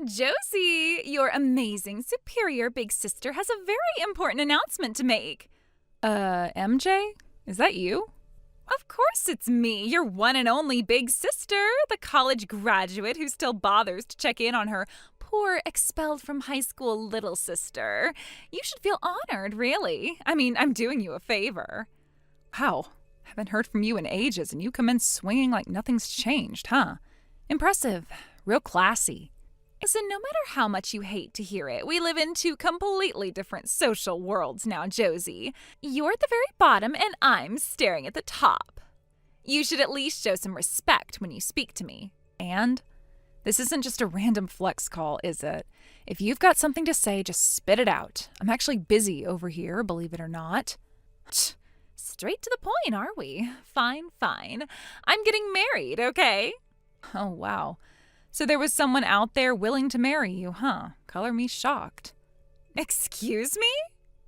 Josie, your amazing, superior big sister has a very important announcement to make. MJ? Is that you? Of course it's me, your one and only big sister, the college graduate who still bothers to check in on her poor, expelled from high school little sister. You should feel honored, really. I mean, I'm doing you a favor. Wow, haven't heard from you in ages, and you come in swinging like nothing's changed, huh? Impressive. Real classy. Listen, no matter how much you hate to hear it, we live in two completely different social worlds now, Josie. You're at the very bottom, and I'm staring at the top. You should at least show some respect when you speak to me. And this isn't just a random flex call, is it? If you've got something to say, just spit it out. I'm actually busy over here, believe it or not. Straight to the point, are we? Fine. I'm getting married, okay? Oh, wow. So there was someone out there willing to marry you, huh? Color me shocked. Excuse me?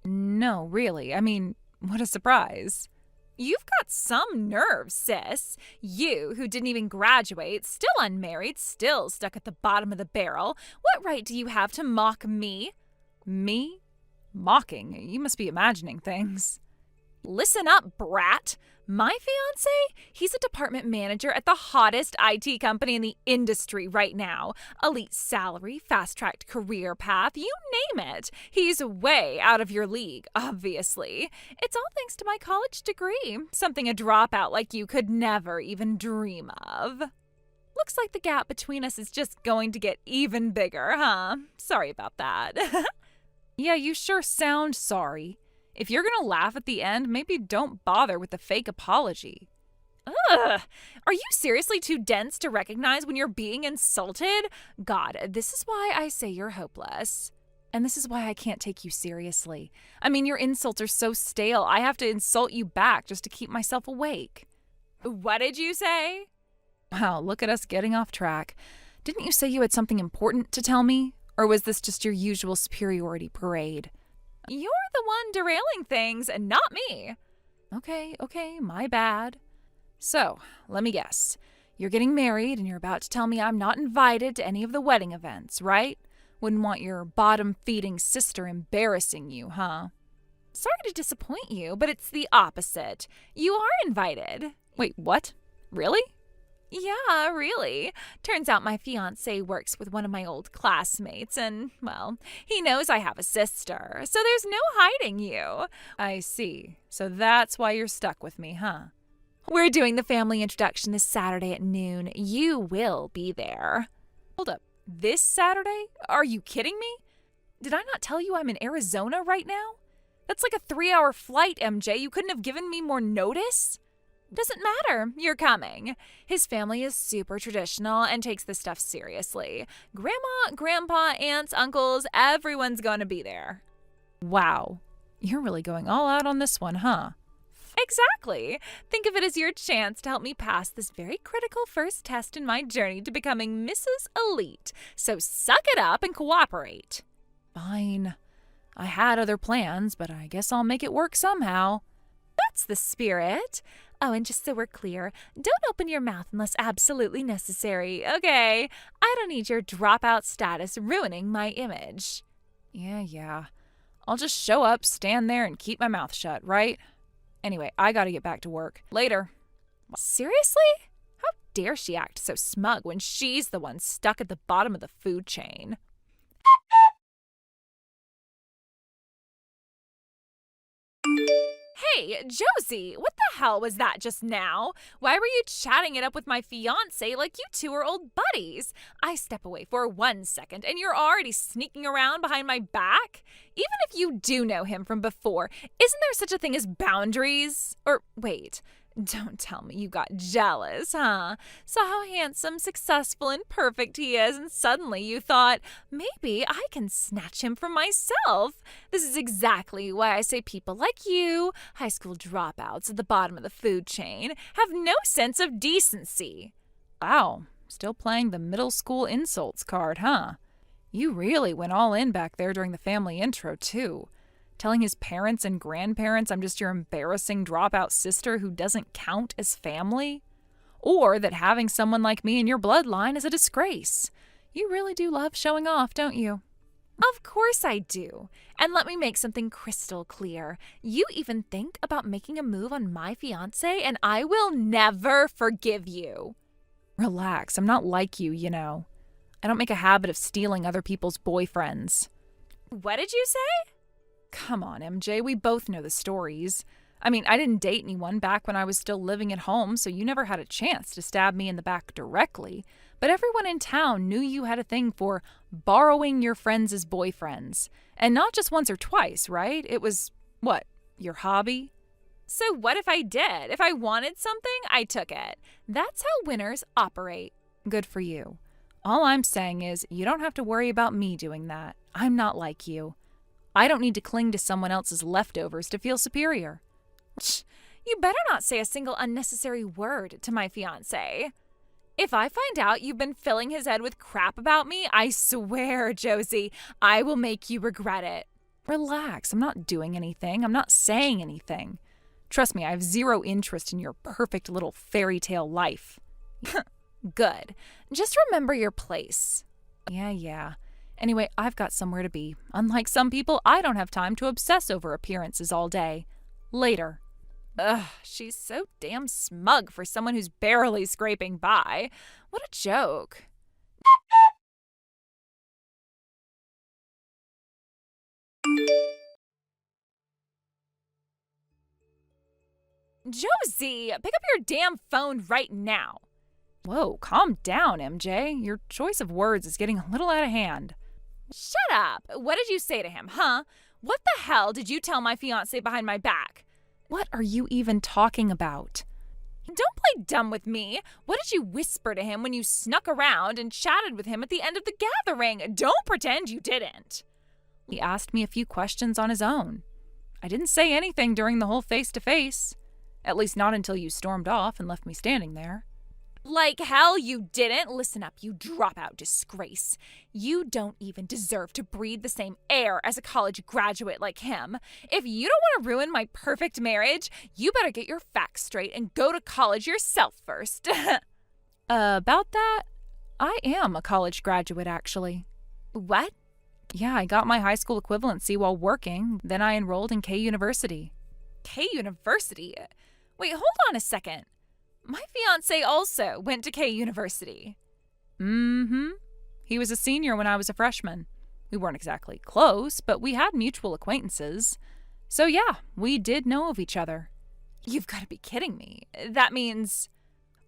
No, really. I mean, what a surprise. You've got some nerve, sis. You, who didn't even graduate, still unmarried, still stuck at the bottom of the barrel. What right do you have to mock me? Me? Mocking? You must be imagining things. Listen up, brat. My fiance? He's a department manager at the hottest IT company in the industry right now. Elite salary, fast-tracked career path, you name it. He's way out of your league, obviously. It's all thanks to my college degree, something a dropout like you could never even dream of. Looks like the gap between us is just going to get even bigger, huh? Sorry about that. Yeah, you sure sound sorry. If you're gonna laugh at the end, maybe don't bother with the fake apology. Ugh! Are you seriously too dense to recognize when you're being insulted? God, this is why I say you're hopeless. And this is why I can't take you seriously. I mean, your insults are so stale, I have to insult you back just to keep myself awake. What did you say? Wow, look at us getting off track. Didn't you say you had something important to tell me? Or was this just your usual superiority parade? You're the one derailing things, and not me. Okay, my bad. So, let me guess. You're getting married, and you're about to tell me I'm not invited to any of the wedding events, right? Wouldn't want your bottom-feeding sister embarrassing you, huh? Sorry to disappoint you, but it's the opposite. You are invited. Wait, what? Really? Yeah, really. Turns out my fiance works with one of my old classmates and, well, he knows I have a sister, so there's no hiding you. I see. So that's why you're stuck with me, huh? We're doing the family introduction this Saturday at noon. You will be there. Hold up. This Saturday? Are you kidding me? Did I not tell you I'm in Arizona right now? That's like a 3-hour flight, MJ. You couldn't have given me more notice? Doesn't matter. You're coming. His family is super traditional and takes this stuff seriously. Grandma, grandpa, aunts, uncles, everyone's going to be there. Wow. You're really going all out on this one, huh? Exactly. Think of it as your chance to help me pass this very critical first test in my journey to becoming Mrs. Elite. So suck it up and cooperate. Fine. I had other plans, but I guess I'll make it work somehow. That's the spirit. Oh, and just so we're clear, don't open your mouth unless absolutely necessary, okay? I don't need your dropout status ruining my image. Yeah. I'll just show up, stand there, and keep my mouth shut, right? Anyway, I gotta get back to work. Later. Seriously? How dare she act so smug when she's the one stuck at the bottom of the food chain? Hey, Josie, what the hell was that just now? Why were you chatting it up with my fiance like you two are old buddies? I step away for 1 second and you're already sneaking around behind my back? Even if you do know him from before, isn't there such a thing as boundaries? Or wait, don't tell me you got jealous, huh? Saw how handsome, successful, and perfect he is, and suddenly you thought, maybe I can snatch him for myself. This is exactly why I say people like you, high school dropouts at the bottom of the food chain, have no sense of decency. Wow, still playing the middle school insults card, huh? You really went all in back there during the family intro, too. Telling his parents and grandparents I'm just your embarrassing dropout sister who doesn't count as family? Or that having someone like me in your bloodline is a disgrace. You really do love showing off, don't you? Of course I do. And let me make something crystal clear. You even think about making a move on my fiance, and I will never forgive you. Relax, I'm not like you, you know. I don't make a habit of stealing other people's boyfriends. What did you say? Come on, MJ, we both know the stories. I mean, I didn't date anyone back when I was still living at home, so you never had a chance to stab me in the back directly. But everyone in town knew you had a thing for borrowing your friends' boyfriends. And not just once or twice, right? It was, what, your hobby? So what if I did? If I wanted something, I took it. That's how winners operate. Good for you. All I'm saying is you don't have to worry about me doing that. I'm not like you. I don't need to cling to someone else's leftovers to feel superior. You better not say a single unnecessary word to my fiancé. If I find out you've been filling his head with crap about me, I swear, Josie, I will make you regret it. Relax, I'm not doing anything. I'm not saying anything. Trust me, I have zero interest in your perfect little fairy tale life. Good. Just remember your place. Yeah. Anyway, I've got somewhere to be. Unlike some people, I don't have time to obsess over appearances all day. Later. Ugh, she's so damn smug for someone who's barely scraping by. What a joke. Josie, pick up your damn phone right now. Whoa, calm down, MJ. Your choice of words is getting a little out of hand. Shut up. What did you say to him, huh? What the hell did you tell my fiancé behind my back? What are you even talking about? Don't play dumb with me. What did you whisper to him when you snuck around and chatted with him at the end of the gathering? Don't pretend you didn't. He asked me a few questions on his own. I didn't say anything during the whole face-to-face. At least not until you stormed off and left me standing there. Like hell you didn't. Listen up, you dropout disgrace. You don't even deserve to breathe the same air as a college graduate like him. If you don't want to ruin my perfect marriage, you better get your facts straight and go to college yourself first. About that, I am a college graduate, actually. What? Yeah, I got my high school equivalency while working. Then I enrolled in K University. K University? Wait, hold on a second. My fiancé also went to K University. He was a senior when I was a freshman. We weren't exactly close, but we had mutual acquaintances. So yeah, we did know of each other. You've got to be kidding me. That means...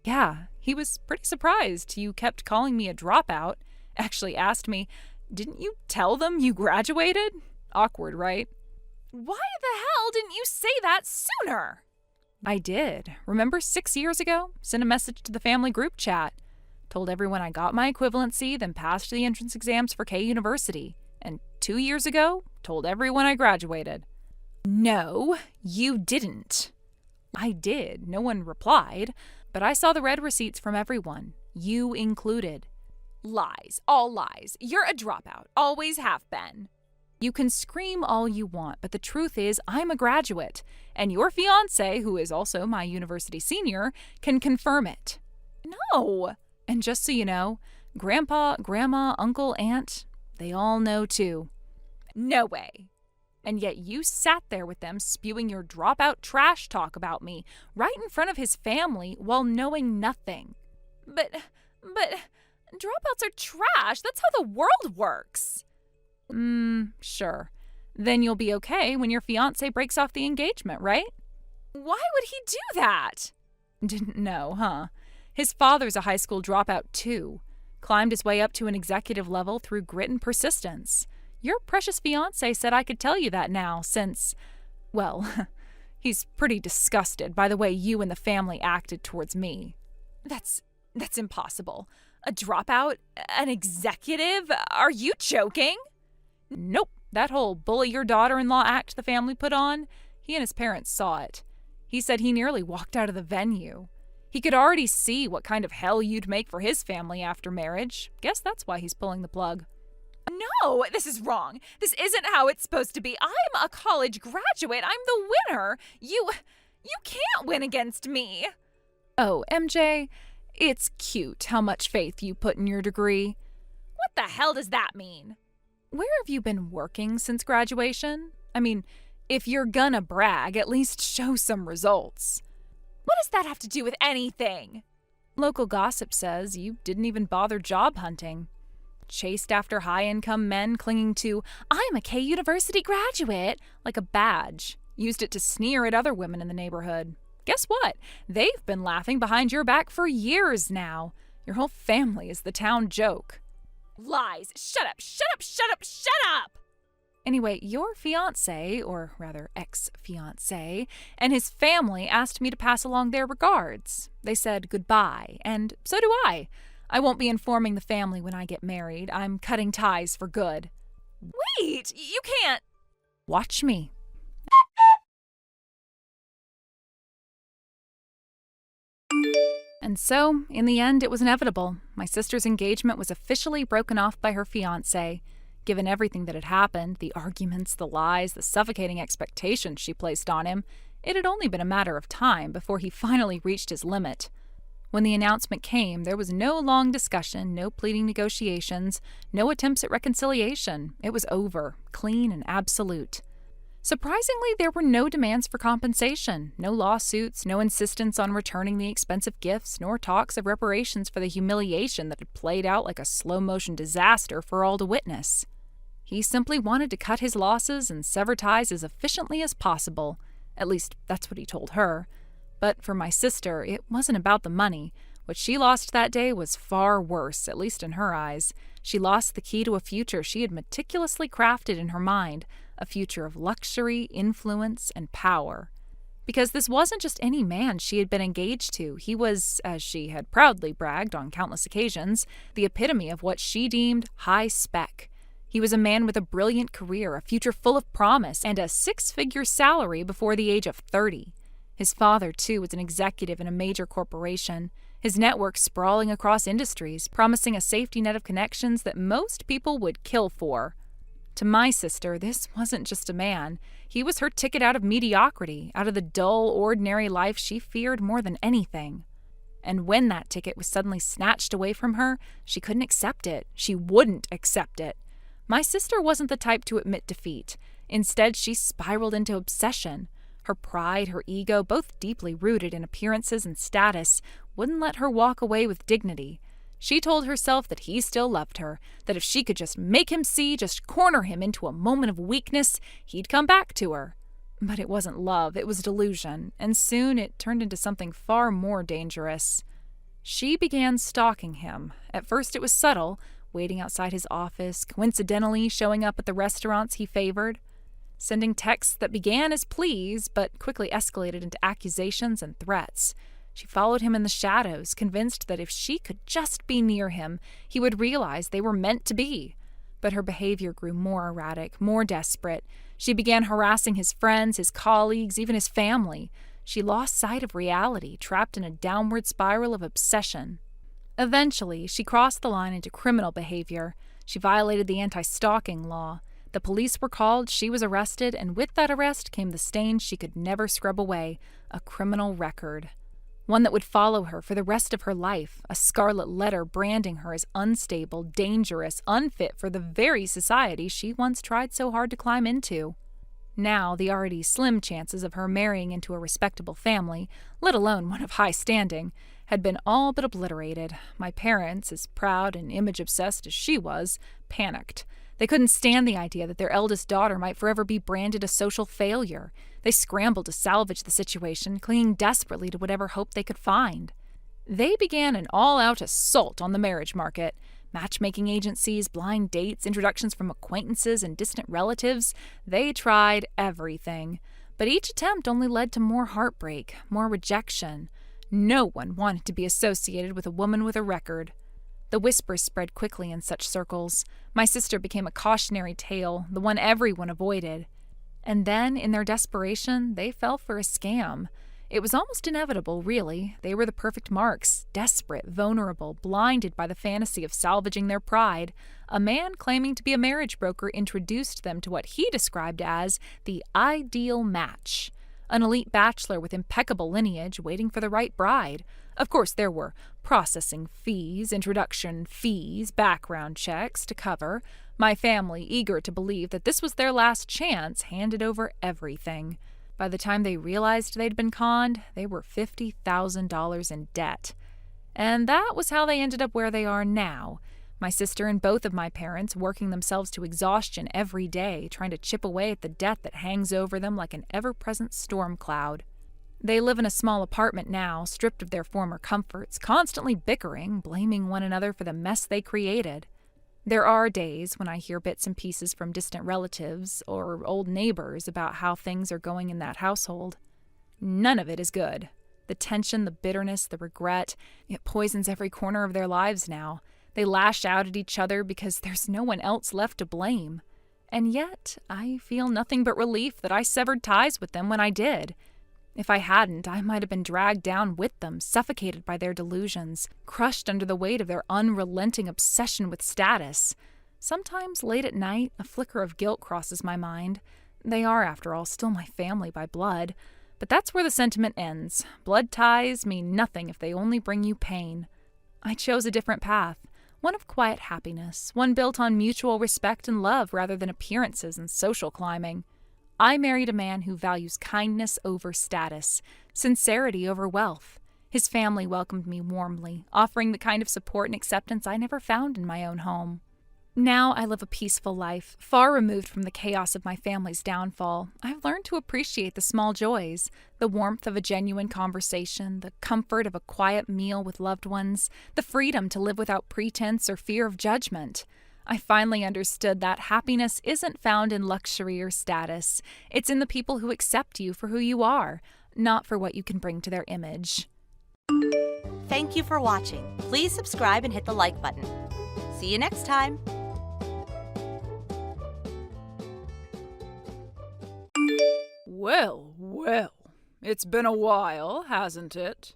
Yeah, he was pretty surprised you kept calling me a dropout. Actually asked me, didn't you tell them you graduated? Awkward, right? Why the hell didn't you say that sooner? I did. Remember 6 years ago? Sent a message to the family group chat. Told everyone I got my equivalency, then passed the entrance exams for K University. And 2 years ago, told everyone I graduated. No, you didn't. I did. No one replied. But I saw the red receipts from everyone, you included. Lies. All lies. You're a dropout. Always have been. You can scream all you want, but the truth is I'm a graduate, and your fiancé, who is also my university senior, can confirm it. No. And just so you know, Grandpa, Grandma, Uncle, Aunt, they all know too. No way. And yet you sat there with them spewing your dropout trash talk about me right in front of his family while knowing nothing. But dropouts are trash. That's how the world works. Sure. Then you'll be okay when your fiancé breaks off the engagement, right? Why would he do that? Didn't know, huh? His father's a high school dropout too. Climbed his way up to an executive level through grit and persistence. Your precious fiancé said I could tell you that now since, well, he's pretty disgusted by the way you and the family acted towards me. That's impossible. A dropout? An executive? Are you joking? Nope. That whole bully your daughter-in-law act the family put on, he and his parents saw it. He said he nearly walked out of the venue. He could already see what kind of hell you'd make for his family after marriage. Guess that's why he's pulling the plug. No, this is wrong. This isn't how it's supposed to be. I'm a college graduate. I'm the winner. You can't win against me. Oh, MJ, it's cute how much faith you put in your degree. the hell does that mean? Where have you been working since graduation? I mean, if you're gonna brag, at least show some results. What does that have to do with anything? Local gossip says you didn't even bother job hunting. Chased after high-income men clinging to, "I'm a K University graduate," like a badge. Used it to sneer at other women in the neighborhood. Guess what? They've been laughing behind your back for years now. Your whole family is the town joke. Lies! Shut up! Shut up! Shut up! Shut up! Anyway, your fiance, or rather ex-fiance, and his family asked me to pass along their regards. They said goodbye, and so do I. I won't be informing the family when I get married. I'm cutting ties for good. Wait! You can't! Watch me. And so, in the end, it was inevitable. My sister's engagement was officially broken off by her fiancé. Given everything that had happened, the arguments, the lies, the suffocating expectations she placed on him, it had only been a matter of time before he finally reached his limit. When the announcement came, there was no long discussion, no pleading negotiations, no attempts at reconciliation. It was over, clean and absolute. Surprisingly, there were no demands for compensation, no lawsuits, no insistence on returning the expensive gifts, nor talks of reparations for the humiliation that had played out like a slow-motion disaster for all to witness. He simply wanted to cut his losses and sever ties as efficiently as possible. At least, that's what he told her. But for my sister, it wasn't about the money. What she lost that day was far worse, at least in her eyes. She lost the key to a future she had meticulously crafted in her mind, a future of luxury, influence, and power. Because this wasn't just any man she had been engaged to. He was, as she had proudly bragged on countless occasions, the epitome of what she deemed high spec. He was a man with a brilliant career, a future full of promise, and a six-figure salary before the age of 30. His father, too, was an executive in a major corporation, his network sprawling across industries, promising a safety net of connections that most people would kill for. To my sister, this wasn't just a man. He was her ticket out of mediocrity, out of the dull, ordinary life she feared more than anything. And when that ticket was suddenly snatched away from her, she couldn't accept it. She wouldn't accept it. My sister wasn't the type to admit defeat. Instead, she spiraled into obsession. Her pride, her ego, both deeply rooted in appearances and status, wouldn't let her walk away with dignity. She told herself that he still loved her, that if she could just make him see, just corner him into a moment of weakness, he'd come back to her. But it wasn't love, it was delusion, and soon it turned into something far more dangerous. She began stalking him. At first it was subtle, waiting outside his office, coincidentally showing up at the restaurants he favored, sending texts that began as pleas but quickly escalated into accusations and threats. She followed him in the shadows, convinced that if she could just be near him, he would realize they were meant to be. But her behavior grew more erratic, more desperate. She began harassing his friends, his colleagues, even his family. She lost sight of reality, trapped in a downward spiral of obsession. Eventually, she crossed the line into criminal behavior. She violated the anti-stalking law. The police were called, she was arrested, and with that arrest came the stain she could never scrub away, a criminal record. One that would follow her for the rest of her life, a scarlet letter branding her as unstable, dangerous, unfit for the very society she once tried so hard to climb into. Now, the already slim chances of her marrying into a respectable family, let alone one of high standing, had been all but obliterated. My parents, as proud and image-obsessed as she was, panicked. They couldn't stand the idea that their eldest daughter might forever be branded a social failure. They scrambled to salvage the situation, clinging desperately to whatever hope they could find. They began an all-out assault on the marriage market. Matchmaking agencies, blind dates, introductions from acquaintances and distant relatives. They tried everything. But each attempt only led to more heartbreak, more rejection. No one wanted to be associated with a woman with a record. The whispers spread quickly in such circles. My sister became a cautionary tale, the one everyone avoided. And then, in their desperation, they fell for a scam. It was almost inevitable, really. They were the perfect marks, desperate, vulnerable, blinded by the fantasy of salvaging their pride. A man claiming to be a marriage broker introduced them to what he described as the ideal match. An elite bachelor with impeccable lineage waiting for the right bride. Of course, there were processing fees, introduction fees, background checks to cover. My family, eager to believe that this was their last chance, handed over everything. By the time they realized they'd been conned, they were $50,000 in debt. And that was how they ended up where they are now. My sister and both of my parents working themselves to exhaustion every day, trying to chip away at the debt that hangs over them like an ever-present storm cloud. They live in a small apartment now, stripped of their former comforts, constantly bickering, blaming one another for the mess they created. There are days when I hear bits and pieces from distant relatives or old neighbors about how things are going in that household. None of it is good. The tension, the bitterness, the regret, it poisons every corner of their lives now. They lash out at each other because there's no one else left to blame. And yet, I feel nothing but relief that I severed ties with them when I did. If I hadn't, I might have been dragged down with them, suffocated by their delusions, crushed under the weight of their unrelenting obsession with status. Sometimes, late at night, a flicker of guilt crosses my mind. They are, after all, still my family by blood. But that's where the sentiment ends. Blood ties mean nothing if they only bring you pain. I chose a different path, one of quiet happiness, one built on mutual respect and love rather than appearances and social climbing. I married a man who values kindness over status, sincerity over wealth. His family welcomed me warmly, offering the kind of support and acceptance I never found in my own home. Now I live a peaceful life, far removed from the chaos of my family's downfall. I've learned to appreciate the small joys, the warmth of a genuine conversation, the comfort of a quiet meal with loved ones, the freedom to live without pretense or fear of judgment. I finally understood that happiness isn't found in luxury or status. It's in the people who accept you for who you are, not for what you can bring to their image. Thank you for watching. Please subscribe and hit the like button. See you next time. Well, it's been a while, hasn't it?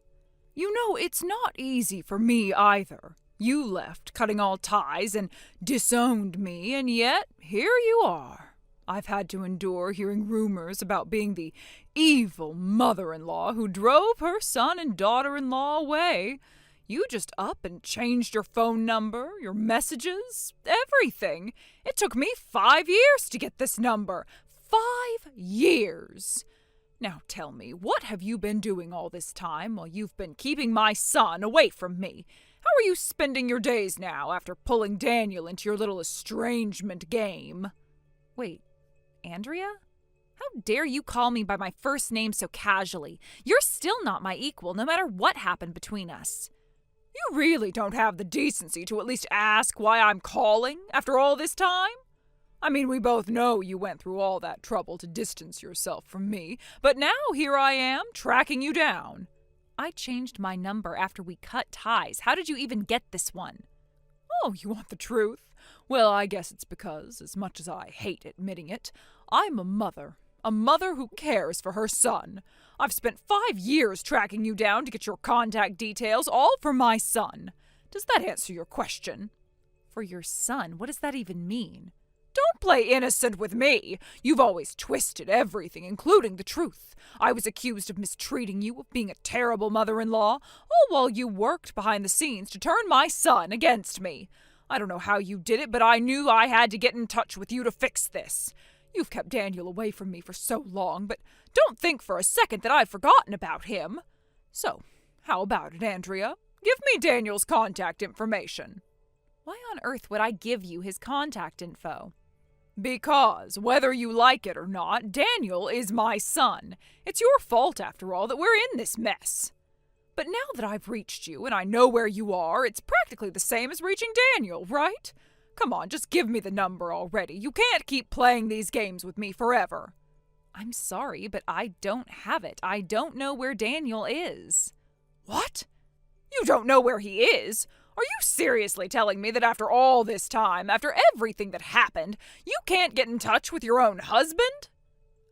You know, it's not easy for me either. You left, cutting all ties, and disowned me, and yet here you are. I've had to endure hearing rumors about being the evil mother-in-law who drove her son and daughter-in-law away. You just up and changed your phone number, your messages, everything. It took me 5 years to get this number. 5 years! Now tell me, what have you been doing all this time while you've been keeping my son away from me? How are you spending your days now after pulling Daniel into your little estrangement game? Wait, Andrea? How dare you call me by my first name so casually? You're still not my equal, no matter what happened between us. You really don't have the decency to at least ask why I'm calling after all this time? I mean, we both know you went through all that trouble to distance yourself from me, but now here I am, tracking you down. I changed my number after we cut ties. How did you even get this one? Oh, you want the truth? Well, I guess it's because, as much as I hate admitting it, I'm a mother who cares for her son. I've spent 5 years tracking you down to get your contact details, all for my son. Does that answer your question? For your son? What does that even mean? Don't play innocent with me. You've always twisted everything, including the truth. I was accused of mistreating you, of being a terrible mother-in-law, all while you worked behind the scenes to turn my son against me. I don't know how you did it, but I knew I had to get in touch with you to fix this. You've kept Daniel away from me for so long, but don't think for a second that I've forgotten about him. So, how about it, Andrea? Give me Daniel's contact information. Why on earth would I give you his contact info? Because, whether you like it or not, Daniel is my son. It's your fault, after all, that we're in this mess. But now that I've reached you and I know where you are, it's practically the same as reaching Daniel, right? Come on, just give me the number already. You can't keep playing these games with me forever. I'm sorry, but I don't have it. I don't know where Daniel is. What? You don't know where he is? Are you seriously telling me that after all this time, after everything that happened, you can't get in touch with your own husband?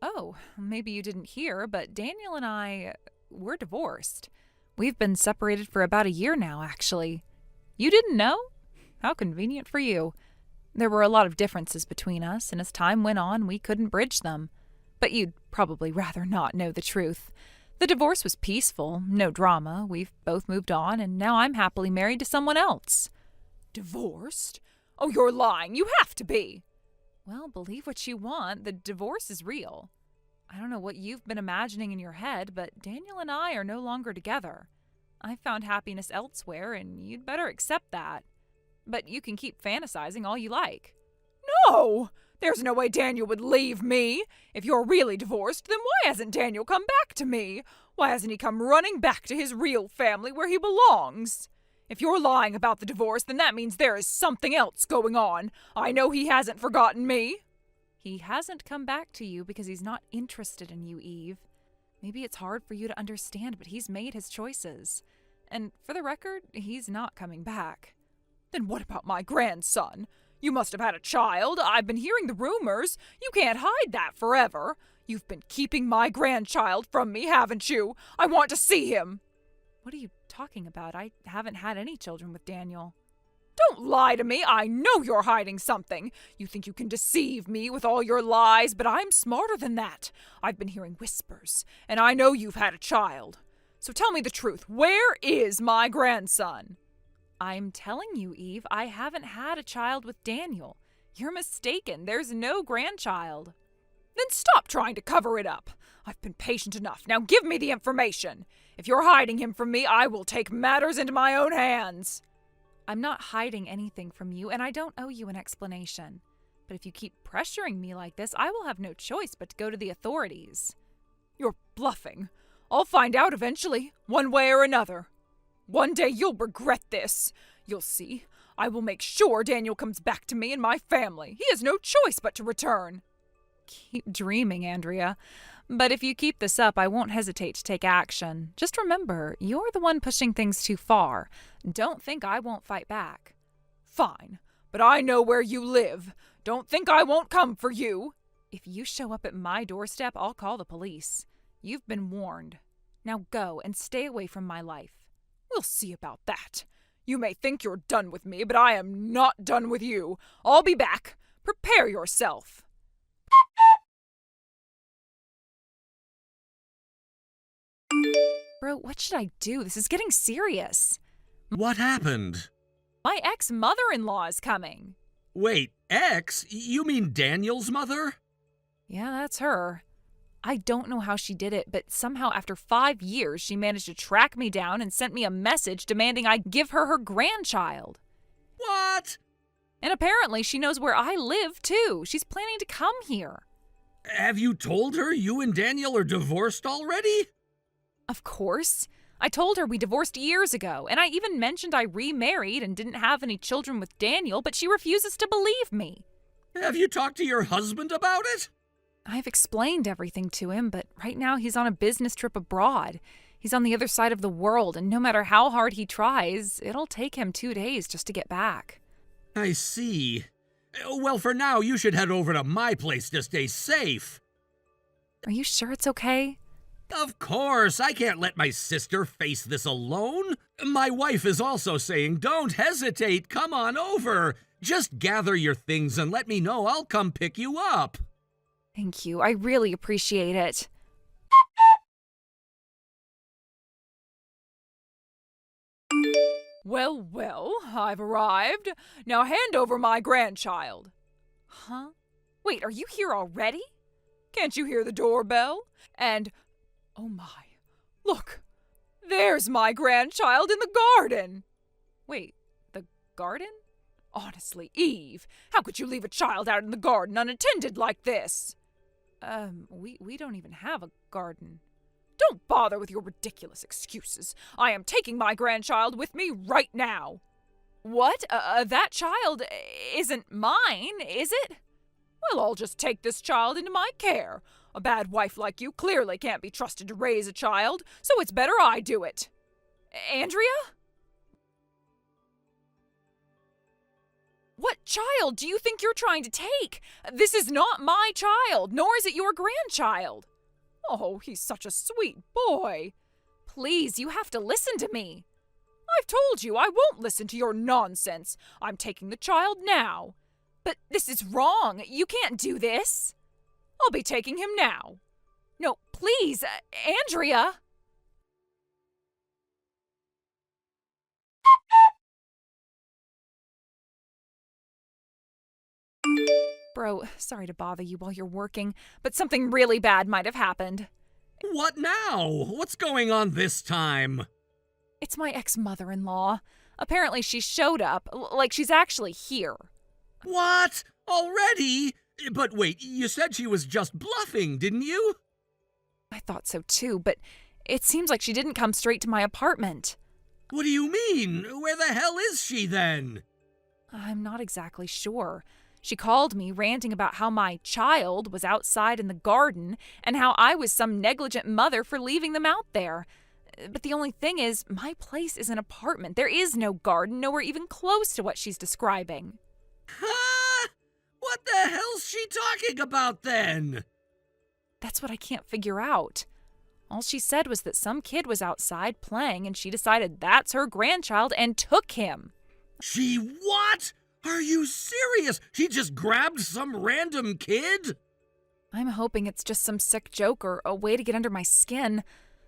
Oh, maybe you didn't hear, but Daniel and we're divorced. We've been separated for about a year now, actually. You didn't know? How convenient for you. There were a lot of differences between us, and as time went on, we couldn't bridge them. But you'd probably rather not know the truth. The divorce was peaceful, no drama. We've both moved on, and now I'm happily married to someone else. Divorced? Oh, you're lying. You have to be. Well, believe what you want. The divorce is real. I don't know what you've been imagining in your head, but Daniel and I are no longer together. I found happiness elsewhere, and you'd better accept that. But you can keep fantasizing all you like. No! There's no way Daniel would leave me. If you're really divorced, then why hasn't Daniel come back to me? Why hasn't he come running back to his real family where he belongs? If you're lying about the divorce, then that means there is something else going on. I know he hasn't forgotten me. He hasn't come back to you because he's not interested in you, Eve. Maybe it's hard for you to understand, but he's made his choices. And for the record, he's not coming back. Then what about my grandson? You must have had a child. I've been hearing the rumors. You can't hide that forever. You've been keeping my grandchild from me, haven't you? I want to see him. What are you talking about? I haven't had any children with Daniel. Don't lie to me. I know you're hiding something. You think you can deceive me with all your lies, but I'm smarter than that. I've been hearing whispers, and I know you've had a child. So tell me the truth. Where is my grandson? I'm telling you, Eve, I haven't had a child with Daniel. You're mistaken. There's no grandchild. Then stop trying to cover it up. I've been patient enough. Now give me the information. If you're hiding him from me, I will take matters into my own hands. I'm not hiding anything from you, and I don't owe you an explanation. But if you keep pressuring me like this, I will have no choice but to go to the authorities. You're bluffing. I'll find out eventually, one way or another. One day you'll regret this. You'll see. I will make sure Daniel comes back to me and my family. He has no choice but to return. Keep dreaming, Andrea. But if you keep this up, I won't hesitate to take action. Just remember, you're the one pushing things too far. Don't think I won't fight back. Fine, but I know where you live. Don't think I won't come for you. If you show up at my doorstep, I'll call the police. You've been warned. Now go and stay away from my life. We'll see about that. You may think you're done with me, but I am not done with you. I'll be back. Prepare yourself. Bro, what should I do? This is getting serious. What happened? My ex-mother-in-law is coming. Wait, ex? You mean Daniel's mother? Yeah, that's her. I don't know how she did it, but somehow after 5 years, she managed to track me down and sent me a message demanding I give her grandchild. What? And apparently she knows where I live, too. She's planning to come here. Have you told her you and Daniel are divorced already? Of course. I told her we divorced years ago, and I even mentioned I remarried and didn't have any children with Daniel, but she refuses to believe me. Have you talked to your husband about it? I've explained everything to him, but right now he's on a business trip abroad. He's on the other side of the world, and no matter how hard he tries, it'll take him 2 days just to get back. I see. Well, for now, you should head over to my place to stay safe. Are you sure it's okay? Of course, I can't let my sister face this alone. My wife is also saying, don't hesitate, come on over. Just gather your things and let me know. I'll come pick you up. Thank you. I really appreciate it. Well, well, I've arrived. Now hand over my grandchild. Huh? Wait, are you here already? Can't you hear the doorbell? And, oh my, look, there's my grandchild in the garden. Wait, the garden? Honestly, Eve, how could you leave a child out in the garden unattended like this? We don't even have a garden. Don't bother with your ridiculous excuses. I am taking my grandchild with me right now. What? That child isn't mine, is it? Well, I'll just take this child into my care. A bad wife like you clearly can't be trusted to raise a child, so it's better I do it. Andrea? What child do you think you're trying to take? This is not my child, nor is it your grandchild. Oh, he's such a sweet boy. Please, you have to listen to me. I've told you I won't listen to your nonsense. I'm taking the child now. But this is wrong. You can't do this. I'll be taking him now. No, please, Andrea. Bro, sorry to bother you while you're working, but something really bad might have happened. What now? What's going on this time? It's my ex-mother-in-law. Apparently she showed up, like she's actually here. What? Already? But wait, you said she was just bluffing, didn't you? I thought so too, but it seems like she didn't come straight to my apartment. What do you mean? Where the hell is she then? I'm not exactly sure. She called me ranting about how my child was outside in the garden and how I was some negligent mother for leaving them out there. But the only thing is, my place is an apartment. There is no garden, nowhere even close to what she's describing. Huh? What the hell's she talking about then? That's what I can't figure out. All she said was that some kid was outside playing and she decided that's her grandchild and took him. She what? Are you serious? She just grabbed some random kid? I'm hoping it's just some sick joke or a way to get under my skin.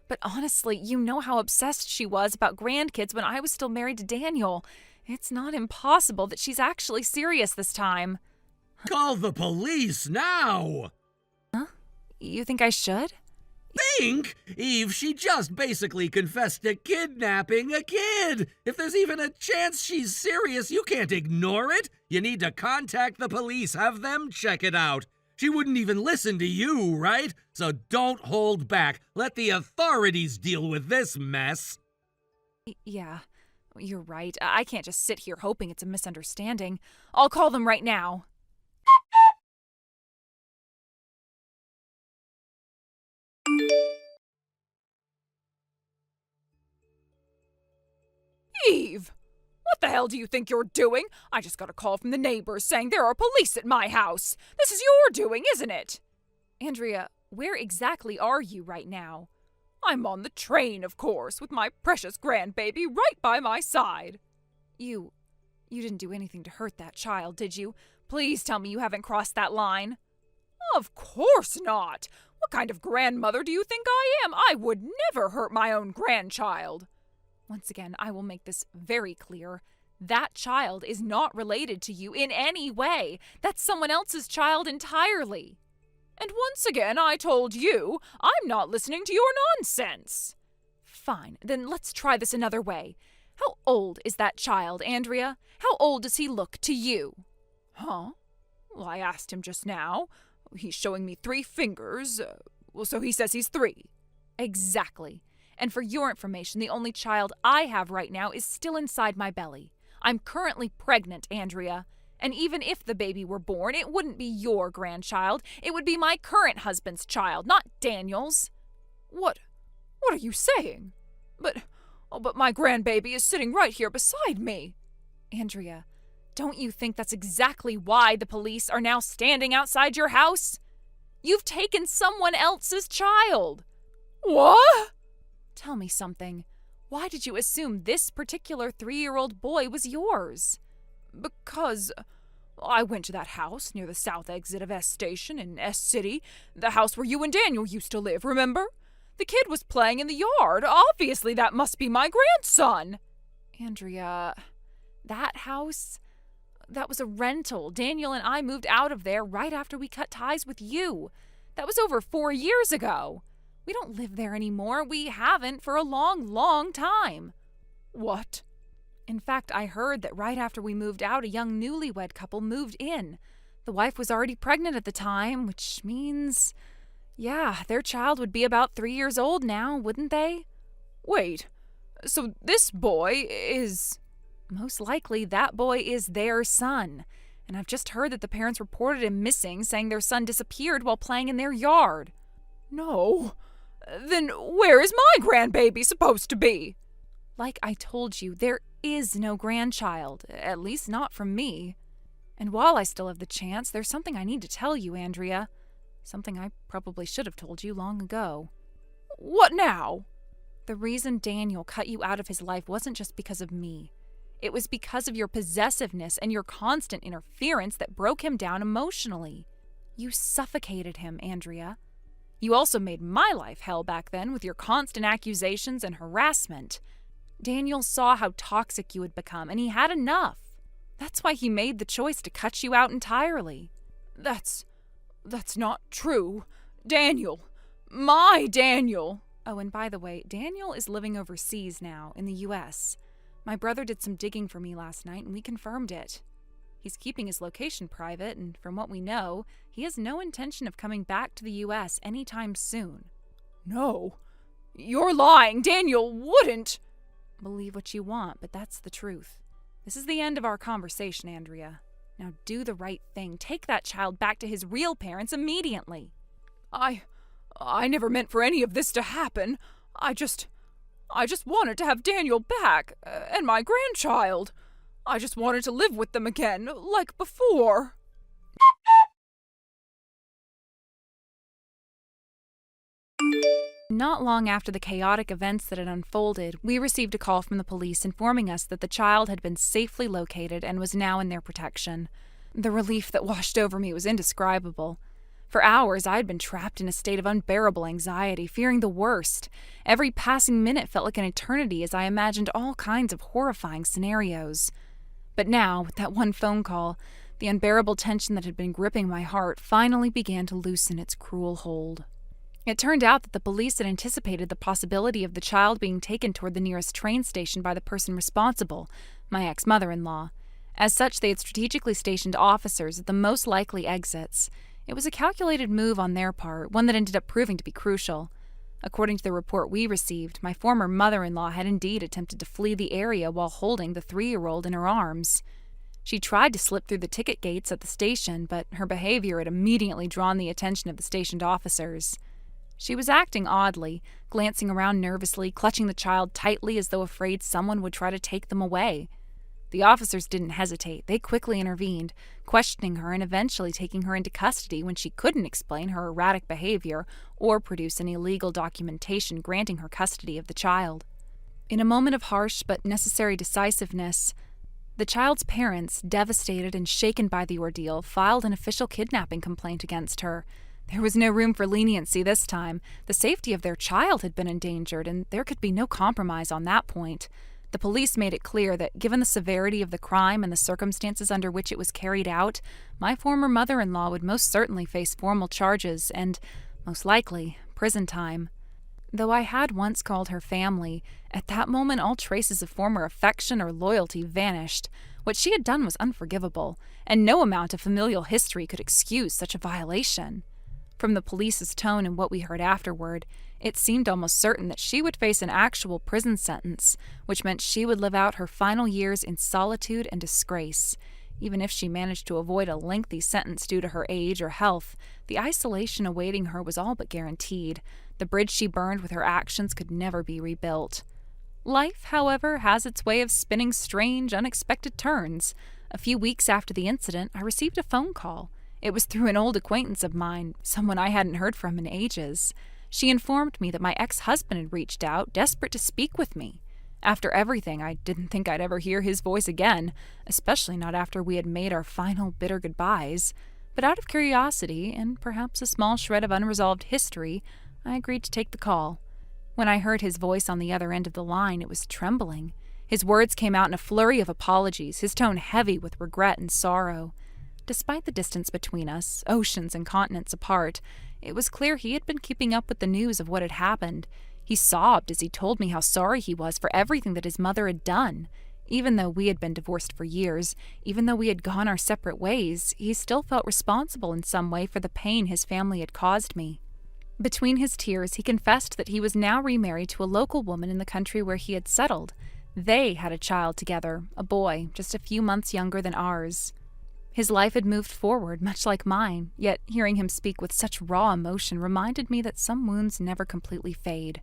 But honestly, you know how obsessed she was about grandkids when I was still married to Daniel. It's not impossible that she's actually serious this time. Call the police now! Huh? You think I should? Think? Eve, she just basically confessed to kidnapping a kid. If there's even a chance she's serious, you can't ignore it. You need to contact the police, have them check it out. She wouldn't even listen to you, right? So don't hold back. Let the authorities deal with this mess. Yeah, you're right. I can't just sit here hoping it's a misunderstanding. I'll call them right now. Eve! What the hell do you think you're doing? I just got a call from the neighbors saying there are police at my house. This is your doing, isn't it? Andrea, where exactly are you right now? I'm on the train, of course, with my precious grandbaby right by my side. You didn't do anything to hurt that child, did you? Please tell me you haven't crossed that line. Of course not. What kind of grandmother do you think I am? I would never hurt my own grandchild. Once again, I will make this very clear. That child is not related to you in any way. That's someone else's child entirely. And once again, I told you, I'm not listening to your nonsense. Fine, then let's try this another way. How old is that child, Andrea? How old does he look to you? Huh? Well, I asked him just now. He's showing me 3 fingers. So he says he's 3. Exactly. And for your information, the only child I have right now is still inside my belly. I'm currently pregnant, Andrea. And even if the baby were born, it wouldn't be your grandchild. It would be my current husband's child, not Daniel's. What are you saying? But my grandbaby is sitting right here beside me. Andrea, don't you think that's exactly why the police are now standing outside your house? You've taken someone else's child. What? Tell me something. Why did you assume this particular 3-year-old boy was yours? Because I went to that house near the south exit of S Station in S City, the house where you and Daniel used to live, remember? The kid was playing in the yard. Obviously, that must be my grandson. Andrea, that house? That was a rental. Daniel and I moved out of there right after we cut ties with you. That was over 4 years ago. We don't live there anymore. We haven't for a long, long time. What? In fact, I heard that right after we moved out, a young newlywed couple moved in. The wife was already pregnant at the time, which means, yeah, their child would be about 3 years old now, wouldn't they? Wait, so this boy is... Most likely that boy is their son. And I've just heard that the parents reported him missing, saying their son disappeared while playing in their yard. No. Then where is my grandbaby supposed to be? Like I told you, there is no grandchild, at least not from me. And while I still have the chance, there's something I need to tell you, Andrea. Something I probably should have told you long ago. What now? The reason Daniel cut you out of his life wasn't just because of me. It was because of your possessiveness and your constant interference that broke him down emotionally. You suffocated him, Andrea. You also made my life hell back then with your constant accusations and harassment. Daniel saw how toxic you had become, and he had enough. That's why he made the choice to cut you out entirely. That's not true. Daniel. My Daniel. Oh, and by the way, Daniel is living overseas now, in the U.S. My brother did some digging for me last night, and we confirmed it. He's keeping his location private, and from what we know, he has no intention of coming back to the U.S. anytime soon. No. You're lying. Daniel wouldn't. Believe what you want, but that's the truth. This is the end of our conversation, Andrea. Now do the right thing. Take that child back to his real parents immediately. I never meant for any of this to happen. I just wanted to have Daniel back, and my grandchild. I just wanted to live with them again, like before. Not long after the chaotic events that had unfolded, we received a call from the police informing us that the child had been safely located and was now in their protection. The relief that washed over me was indescribable. For hours, I had been trapped in a state of unbearable anxiety, fearing the worst. Every passing minute felt like an eternity as I imagined all kinds of horrifying scenarios. But now, with that one phone call, the unbearable tension that had been gripping my heart finally began to loosen its cruel hold. It turned out that the police had anticipated the possibility of the child being taken toward the nearest train station by the person responsible, my ex-mother-in-law. As such, they had strategically stationed officers at the most likely exits. It was a calculated move on their part, one that ended up proving to be crucial. According to the report we received, my former mother-in-law had indeed attempted to flee the area while holding the 3-year-old in her arms. She tried to slip through the ticket gates at the station, but her behavior had immediately drawn the attention of the stationed officers. She was acting oddly, glancing around nervously, clutching the child tightly as though afraid someone would try to take them away. The officers didn't hesitate. They quickly intervened, questioning her and eventually taking her into custody when she couldn't explain her erratic behavior or produce any legal documentation granting her custody of the child. In a moment of harsh but necessary decisiveness, the child's parents, devastated and shaken by the ordeal, filed an official kidnapping complaint against her. There was no room for leniency this time. The safety of their child had been endangered, and there could be no compromise on that point. The police made it clear that, given the severity of the crime and the circumstances under which it was carried out, my former mother-in-law would most certainly face formal charges and, most likely, prison time. Though I had once called her family, at that moment all traces of former affection or loyalty vanished. What she had done was unforgivable, and no amount of familial history could excuse such a violation. From the police's tone and what we heard afterward, it seemed almost certain that she would face an actual prison sentence, which meant she would live out her final years in solitude and disgrace. Even if she managed to avoid a lengthy sentence due to her age or health, the isolation awaiting her was all but guaranteed. The bridge she burned with her actions could never be rebuilt. Life, however, has its way of spinning strange, unexpected turns. A few weeks after the incident, I received a phone call. It was through an old acquaintance of mine, someone I hadn't heard from in ages. She informed me that my ex-husband had reached out, desperate to speak with me. After everything, I didn't think I'd ever hear his voice again, especially not after we had made our final bitter goodbyes. But out of curiosity, and perhaps a small shred of unresolved history, I agreed to take the call. When I heard his voice on the other end of the line, it was trembling. His words came out in a flurry of apologies, his tone heavy with regret and sorrow. Despite the distance between us, oceans and continents apart, it was clear he had been keeping up with the news of what had happened. He sobbed as he told me how sorry he was for everything that his mother had done. Even though we had been divorced for years, even though we had gone our separate ways, he still felt responsible in some way for the pain his family had caused me. Between his tears, he confessed that he was now remarried to a local woman in the country where he had settled. They had a child together, a boy, just a few months younger than ours. His life had moved forward, much like mine, yet hearing him speak with such raw emotion reminded me that some wounds never completely fade.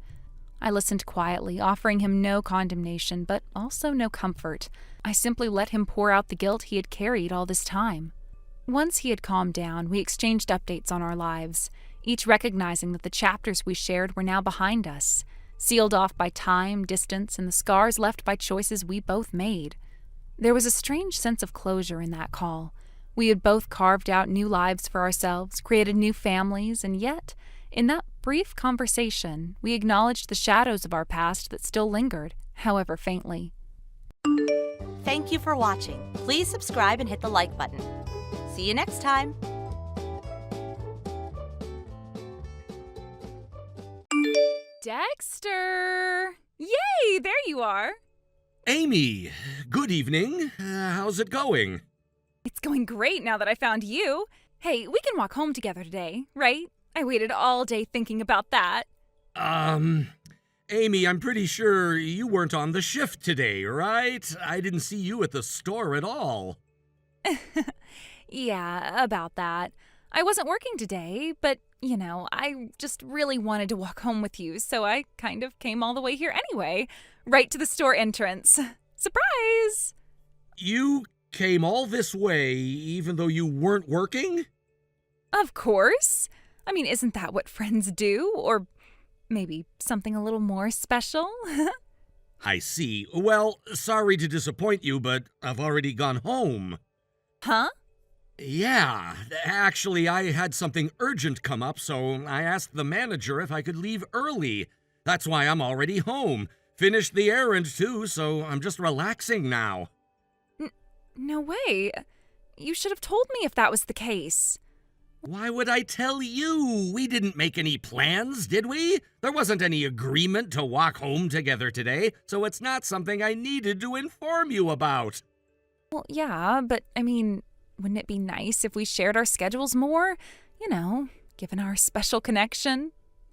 I listened quietly, offering him no condemnation, but also no comfort. I simply let him pour out the guilt he had carried all this time. Once he had calmed down, we exchanged updates on our lives, each recognizing that the chapters we shared were now behind us, sealed off by time, distance, and the scars left by choices we both made. There was a strange sense of closure in that call. We had both carved out new lives for ourselves, created new families, and yet, in that brief conversation, we acknowledged the shadows of our past that still lingered, however faintly. Thank you for watching. Please subscribe and hit the like button. See you next time. Dexter! Yay, there you are. Amy, good evening. How's it going? It's going great now that I found you. Hey, we can walk home together today, right? I waited all day thinking about that. Amy, I'm pretty sure you weren't on the shift today, right? I didn't see you at the store at all. Yeah, about that. I wasn't working today, but, I just really wanted to walk home with you, so I kind of came all the way here anyway, right to the store entrance. Surprise! You came all this way even though you weren't working? Of course. I mean, isn't that what friends do? Or maybe something a little more special? I see. Well, sorry to disappoint you, but I've already gone home. Huh? Yeah, actually, I had something urgent come up, so I asked the manager if I could leave early. That's why I'm already home. Finished the errand, too, so I'm just relaxing now. No way. You should have told me if that was the case. Why would I tell you? We didn't make any plans, did we? There wasn't any agreement to walk home together today, so it's not something I needed to inform you about. Well, yeah, but wouldn't it be nice if we shared our schedules more? Given our special connection.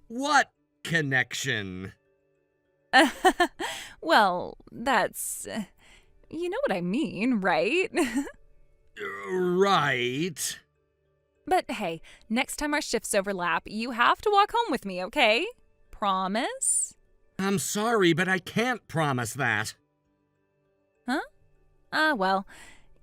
What connection? Well, that's... you know what I mean, right? Right. But hey, next time our shifts overlap, you have to walk home with me, okay? Promise? I'm sorry, but I can't promise that. Huh? Well,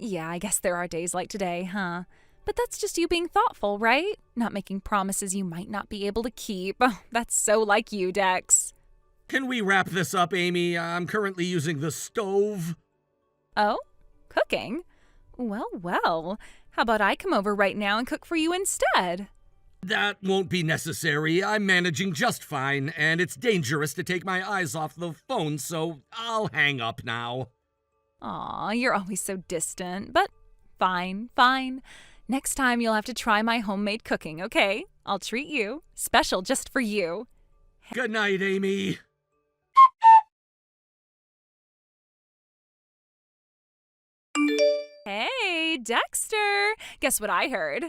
yeah, I guess there are days like today, huh? But that's just you being thoughtful, right? Not making promises you might not be able to keep. Oh, that's so like you, Dex. Can we wrap this up, Amy? I'm currently using the stove. Oh? Cooking? Well. How about I come over right now and cook for you instead? That won't be necessary. I'm managing just fine, and it's dangerous to take my eyes off the phone, so I'll hang up now. Aw, you're always so distant, but fine. Next time you'll have to try my homemade cooking, okay? I'll treat you. Special just for you. Good night, Amy. Hey, Dexter! Guess what I heard?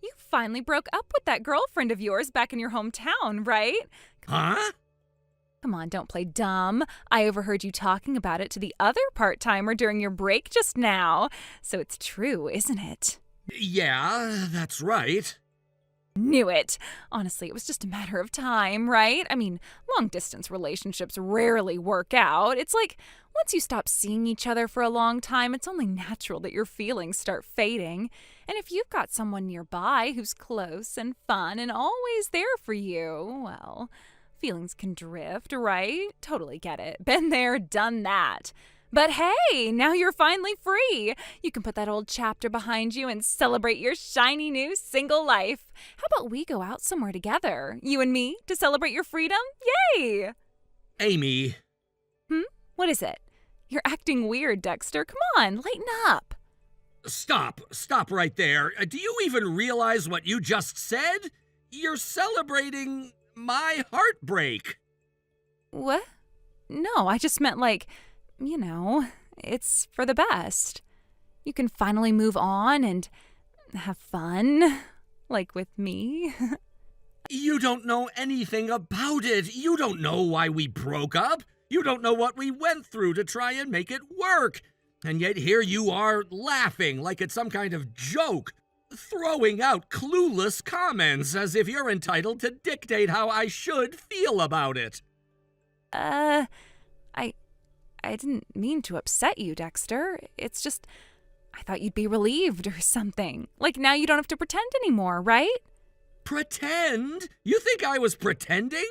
You finally broke up with that girlfriend of yours back in your hometown, right? Huh? Come on, don't play dumb. I overheard you talking about it to the other part-timer during your break just now. So it's true, isn't it? Yeah, that's right. Knew it. Honestly, it was just a matter of time, right? Long-distance relationships rarely work out. It's like once you stop seeing each other for a long time, it's only natural that your feelings start fading. And if you've got someone nearby who's close and fun and always there for you, well, feelings can drift, right? Totally get it. Been there, done that. But hey, now you're finally free. You can put that old chapter behind you and celebrate your shiny new single life. How about we go out somewhere together, you and me, to celebrate your freedom? Yay! Amy. What is it? You're acting weird, Dexter. Come on, lighten up. Stop right there. Do you even realize what you just said? You're celebrating my heartbreak. What? No, I just meant it's for the best. You can finally move on and have fun, like with me. You don't know anything about it. You don't know why we broke up. You don't know what we went through to try and make it work. And yet here you are laughing like it's some kind of joke, throwing out clueless comments as if you're entitled to dictate how I should feel about it. I didn't mean to upset you, Dexter. It's just, I thought you'd be relieved or something. Like now you don't have to pretend anymore, right? Pretend? You think I was pretending?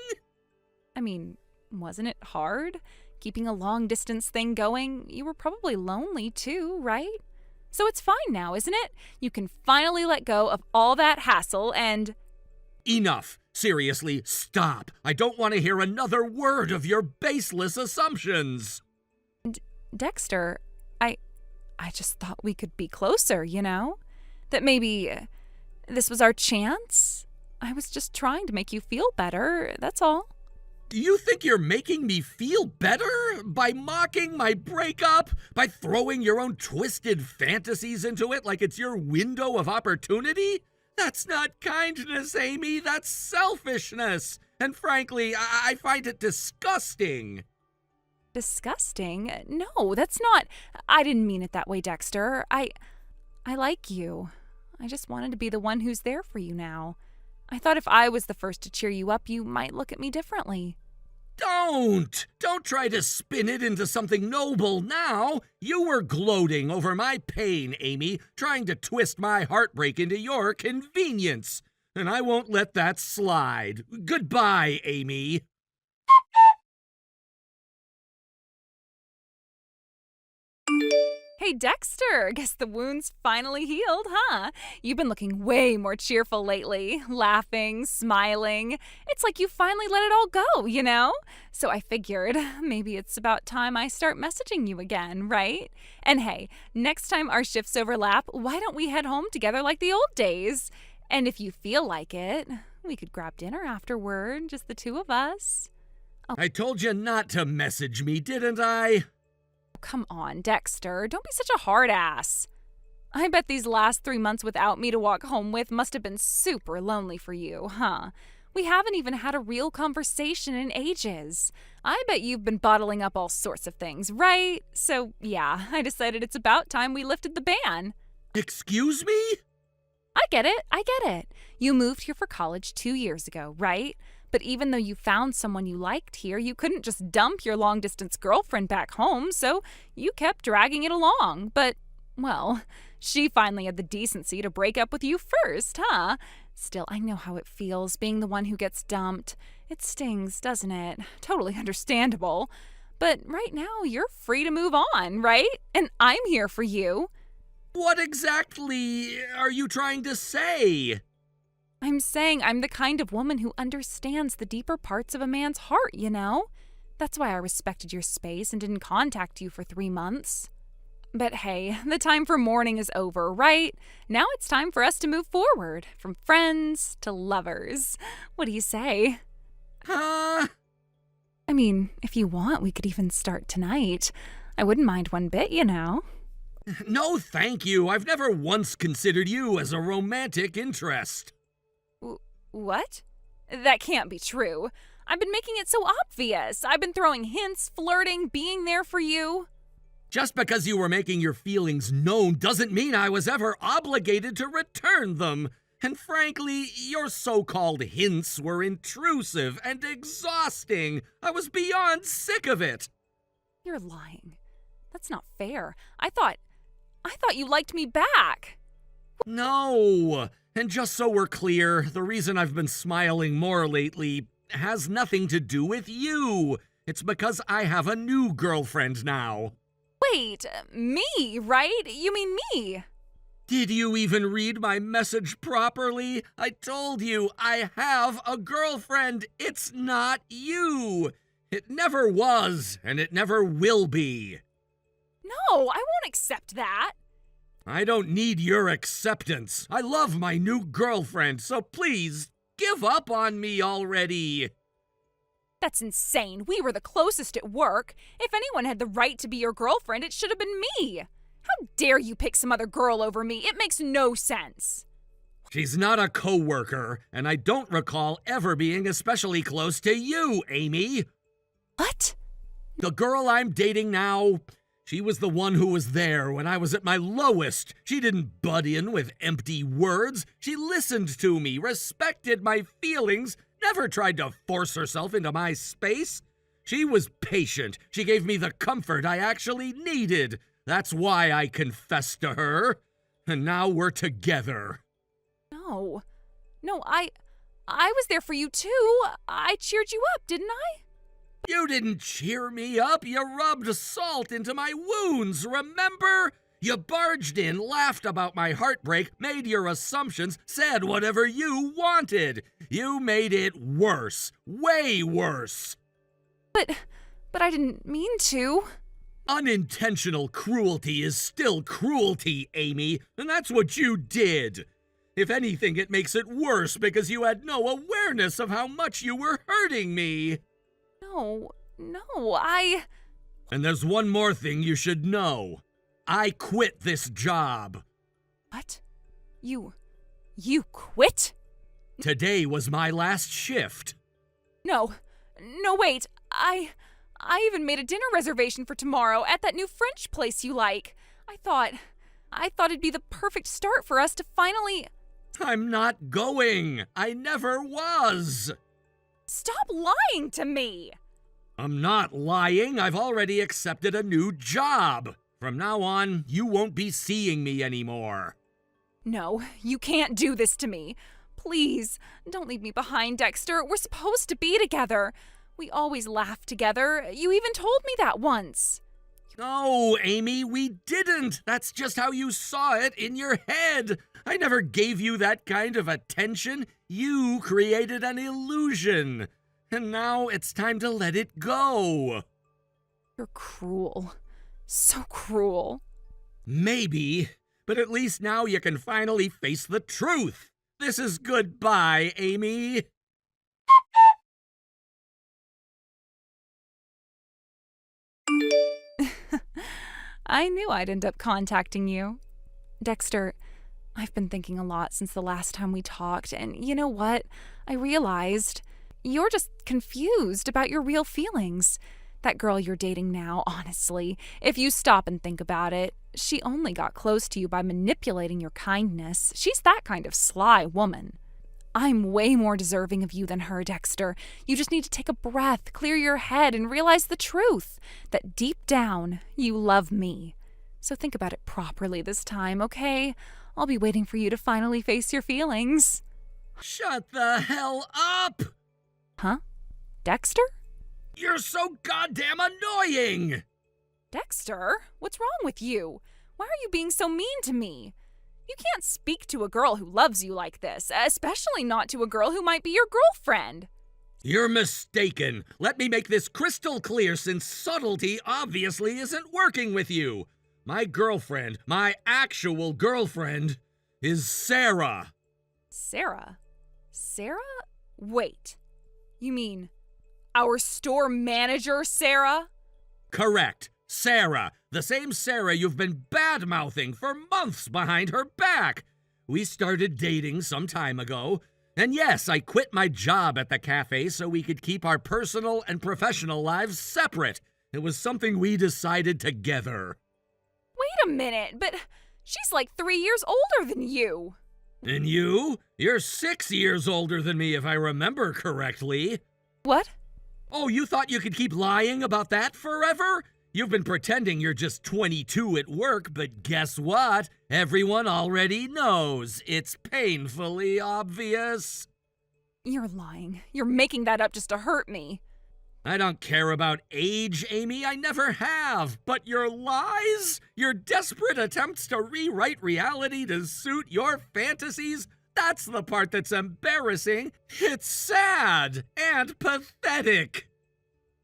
Wasn't it hard? Keeping a long-distance thing going? You were probably lonely too, right? So it's fine now, isn't it? You can finally let go of all that hassle and... Enough. Seriously, stop. I don't want to hear another word of your baseless assumptions. Dexter, I just thought we could be closer, That maybe this was our chance. I was just trying to make you feel better, that's all. Do you think you're making me feel better by mocking my breakup? By throwing your own twisted fantasies into it like it's your window of opportunity? That's not kindness, Amy. That's selfishness. And frankly, I find it disgusting. Disgusting? No, that's not. I didn't mean it that way, Dexter. I like you. I just wanted to be the one who's there for you now. I thought if I was the first to cheer you up, you might look at me differently. Don't! Don't try to spin it into something noble now. You were gloating over my pain, Amy, trying to twist my heartbreak into your convenience. And I won't let that slide. Goodbye, Amy. Hey, Dexter, guess the wound's finally healed, huh? You've been looking way more cheerful lately, laughing, smiling. It's like you finally let it all go, you know? So I figured maybe it's about time I start messaging you again, right? And hey, next time our shifts overlap, why don't we head home together like the old days? And if you feel like it, we could grab dinner afterward, just the two of us. Oh. I told you not to message me, didn't I? Come on, Dexter. Don't be such a hard ass. I bet these last 3 months without me to walk home with must have been super lonely for you, huh? We haven't even had a real conversation in ages. I bet you've been bottling up all sorts of things, right? So, yeah, I decided it's about time we lifted the ban. Excuse me? I get it. You moved here for college 2 years ago, right? But even though you found someone you liked here, you couldn't just dump your long-distance girlfriend back home, so you kept dragging it along. But, well, she finally had the decency to break up with you first, huh? Still, I know how it feels being the one who gets dumped. It stings, doesn't it? Totally understandable. But right now, you're free to move on, right? And I'm here for you. What exactly are you trying to say? I'm saying I'm the kind of woman who understands the deeper parts of a man's heart, you know? That's why I respected your space and didn't contact you for 3 months. But hey, the time for mourning is over, right? Now it's time for us to move forward, from friends to lovers. What do you say? Huh? I mean, if you want, we could even start tonight. I wouldn't mind one bit, you know? No, thank you. I've never once considered you as a romantic interest. What? That can't be true. I've been making it so obvious. I've been throwing hints, flirting, being there for you. Just because you were making your feelings known doesn't mean I was ever obligated to return them. And frankly, your so-called hints were intrusive and exhausting. I was beyond sick of it. You're lying. That's not fair. I thought you liked me back. No. And just so we're clear, the reason I've been smiling more lately has nothing to do with you. It's because I have a new girlfriend now. Wait, me, right? You mean me? Did you even read my message properly? I told you I have a girlfriend. It's not you. It never was, and it never will be. No, I won't accept that. I don't need your acceptance. I love my new girlfriend, so please, give up on me already. That's insane. We were the closest at work. If anyone had the right to be your girlfriend, it should have been me. How dare you pick some other girl over me? It makes no sense. She's not a coworker, and I don't recall ever being especially close to you, Amy. What? The girl I'm dating now, she was the one who was there when I was at my lowest. She didn't butt in with empty words. She listened to me, respected my feelings, never tried to force herself into my space. She was patient. She gave me the comfort I actually needed. That's why I confessed to her. And now we're together. No, I was there for you too. I cheered you up, didn't I? You didn't cheer me up. You rubbed salt into my wounds, remember? You barged in, laughed about my heartbreak, made your assumptions, said whatever you wanted. You made it worse. Way worse. But I didn't mean to. Unintentional cruelty is still cruelty, Amy, and that's what you did. If anything, it makes it worse because you had no awareness of how much you were hurting me. No, And there's one more thing you should know. I quit this job. What? You quit? Today was my last shift. No, wait. I even made a dinner reservation for tomorrow at that new French place you like. I thought it'd be the perfect start for us to finally... I'm not going. I never was. Stop lying to me. I'm not lying. I've already accepted a new job. From now on, you won't be seeing me anymore. No, you can't do this to me. Please, don't leave me behind, Dexter. We're supposed to be together. We always laugh together. You even told me that once. No, Amy, we didn't. That's just how you saw it in your head. I never gave you that kind of attention. You created an illusion. And now it's time to let it go. You're cruel. So cruel. Maybe, but at least now you can finally face the truth. This is goodbye, Amy. I knew I'd end up contacting you. Dexter, I've been thinking a lot since the last time we talked, and you know what? I realized you're just confused about your real feelings. That girl you're dating now, honestly, if you stop and think about it, she only got close to you by manipulating your kindness. She's that kind of sly woman. I'm way more deserving of you than her, Dexter. You just need to take a breath, clear your head, and realize the truth, that deep down, you love me. So think about it properly this time, okay? I'll be waiting for you to finally face your feelings. Shut the hell up! Huh? Dexter? You're so goddamn annoying! Dexter, what's wrong with you? Why are you being so mean to me? You can't speak to a girl who loves you like this, especially not to a girl who might be your girlfriend. You're mistaken. Let me make this crystal clear since subtlety obviously isn't working with you. My girlfriend, my actual girlfriend, is Sarah. Sarah? Sarah? Wait. You mean our store manager, Sarah? Correct. Sarah. The same Sarah you've been bad-mouthing for months behind her back. We started dating some time ago. And yes, I quit my job at the cafe so we could keep our personal and professional lives separate. It was something we decided together. Wait a minute, but she's like 3 years older than you. And you? You're 6 years older than me if I remember correctly. What? Oh, you thought you could keep lying about that forever? You've been pretending you're just 22 at work, but guess what? Everyone already knows. It's painfully obvious. You're lying. You're making that up just to hurt me. I don't care about age, Amy. I never have. But your lies? Your desperate attempts to rewrite reality to suit your fantasies? That's the part that's embarrassing. It's sad and pathetic.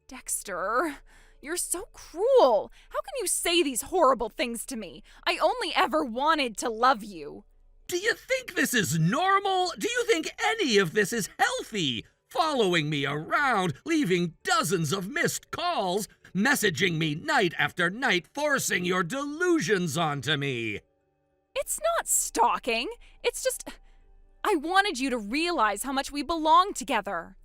Dexter, you're so cruel. How can you say these horrible things to me? I only ever wanted to love you. Do you think this is normal? Do you think any of this is healthy? Following me around, leaving dozens of missed calls, messaging me night after night, forcing your delusions onto me. It's not stalking. It's just... I wanted you to realize how much we belong together.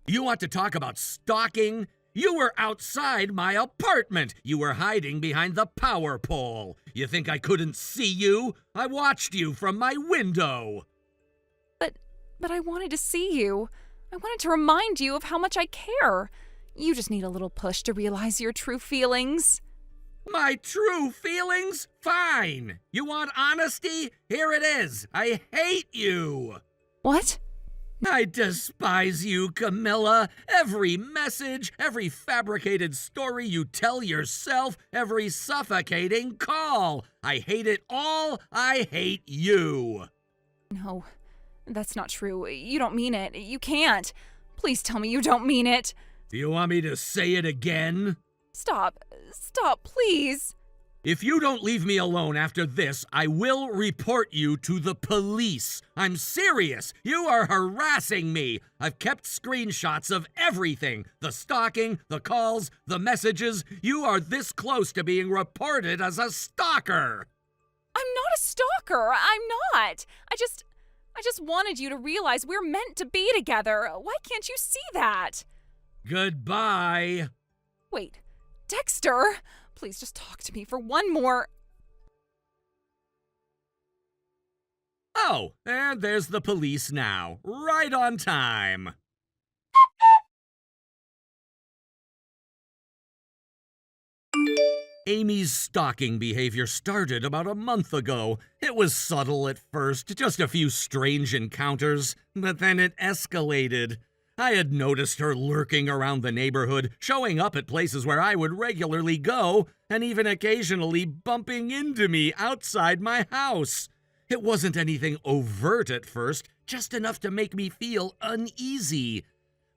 You want to talk about stalking? You were outside my apartment. You were hiding behind the power pole. You think I couldn't see you? I watched you from my window. But I wanted to see you. I wanted to remind you of how much I care. You just need a little push to realize your true feelings. My true feelings? Fine. You want honesty? Here it is. I hate you. What? I despise you, Camilla. Every message, every fabricated story you tell yourself, every suffocating call. I hate it all. I hate you. No, that's not true. You don't mean it. You can't. Please tell me you don't mean it. Do you want me to say it again? Stop, please. If you don't leave me alone after this, I will report you to the police. I'm serious. You are harassing me. I've kept screenshots of everything. The stalking, the calls, the messages. You are this close to being reported as a stalker. I'm not a stalker. I'm not. I just wanted you to realize we're meant to be together. Why can't you see that? Goodbye. Wait, Dexter, please just talk to me for one more. Oh, and there's the police now. Right on time. Amy's stalking behavior started about a month ago. It was subtle at first, just a few strange encounters, but then it escalated. I had noticed her lurking around the neighborhood, showing up at places where I would regularly go, and even occasionally bumping into me outside my house. It wasn't anything overt at first, just enough to make me feel uneasy.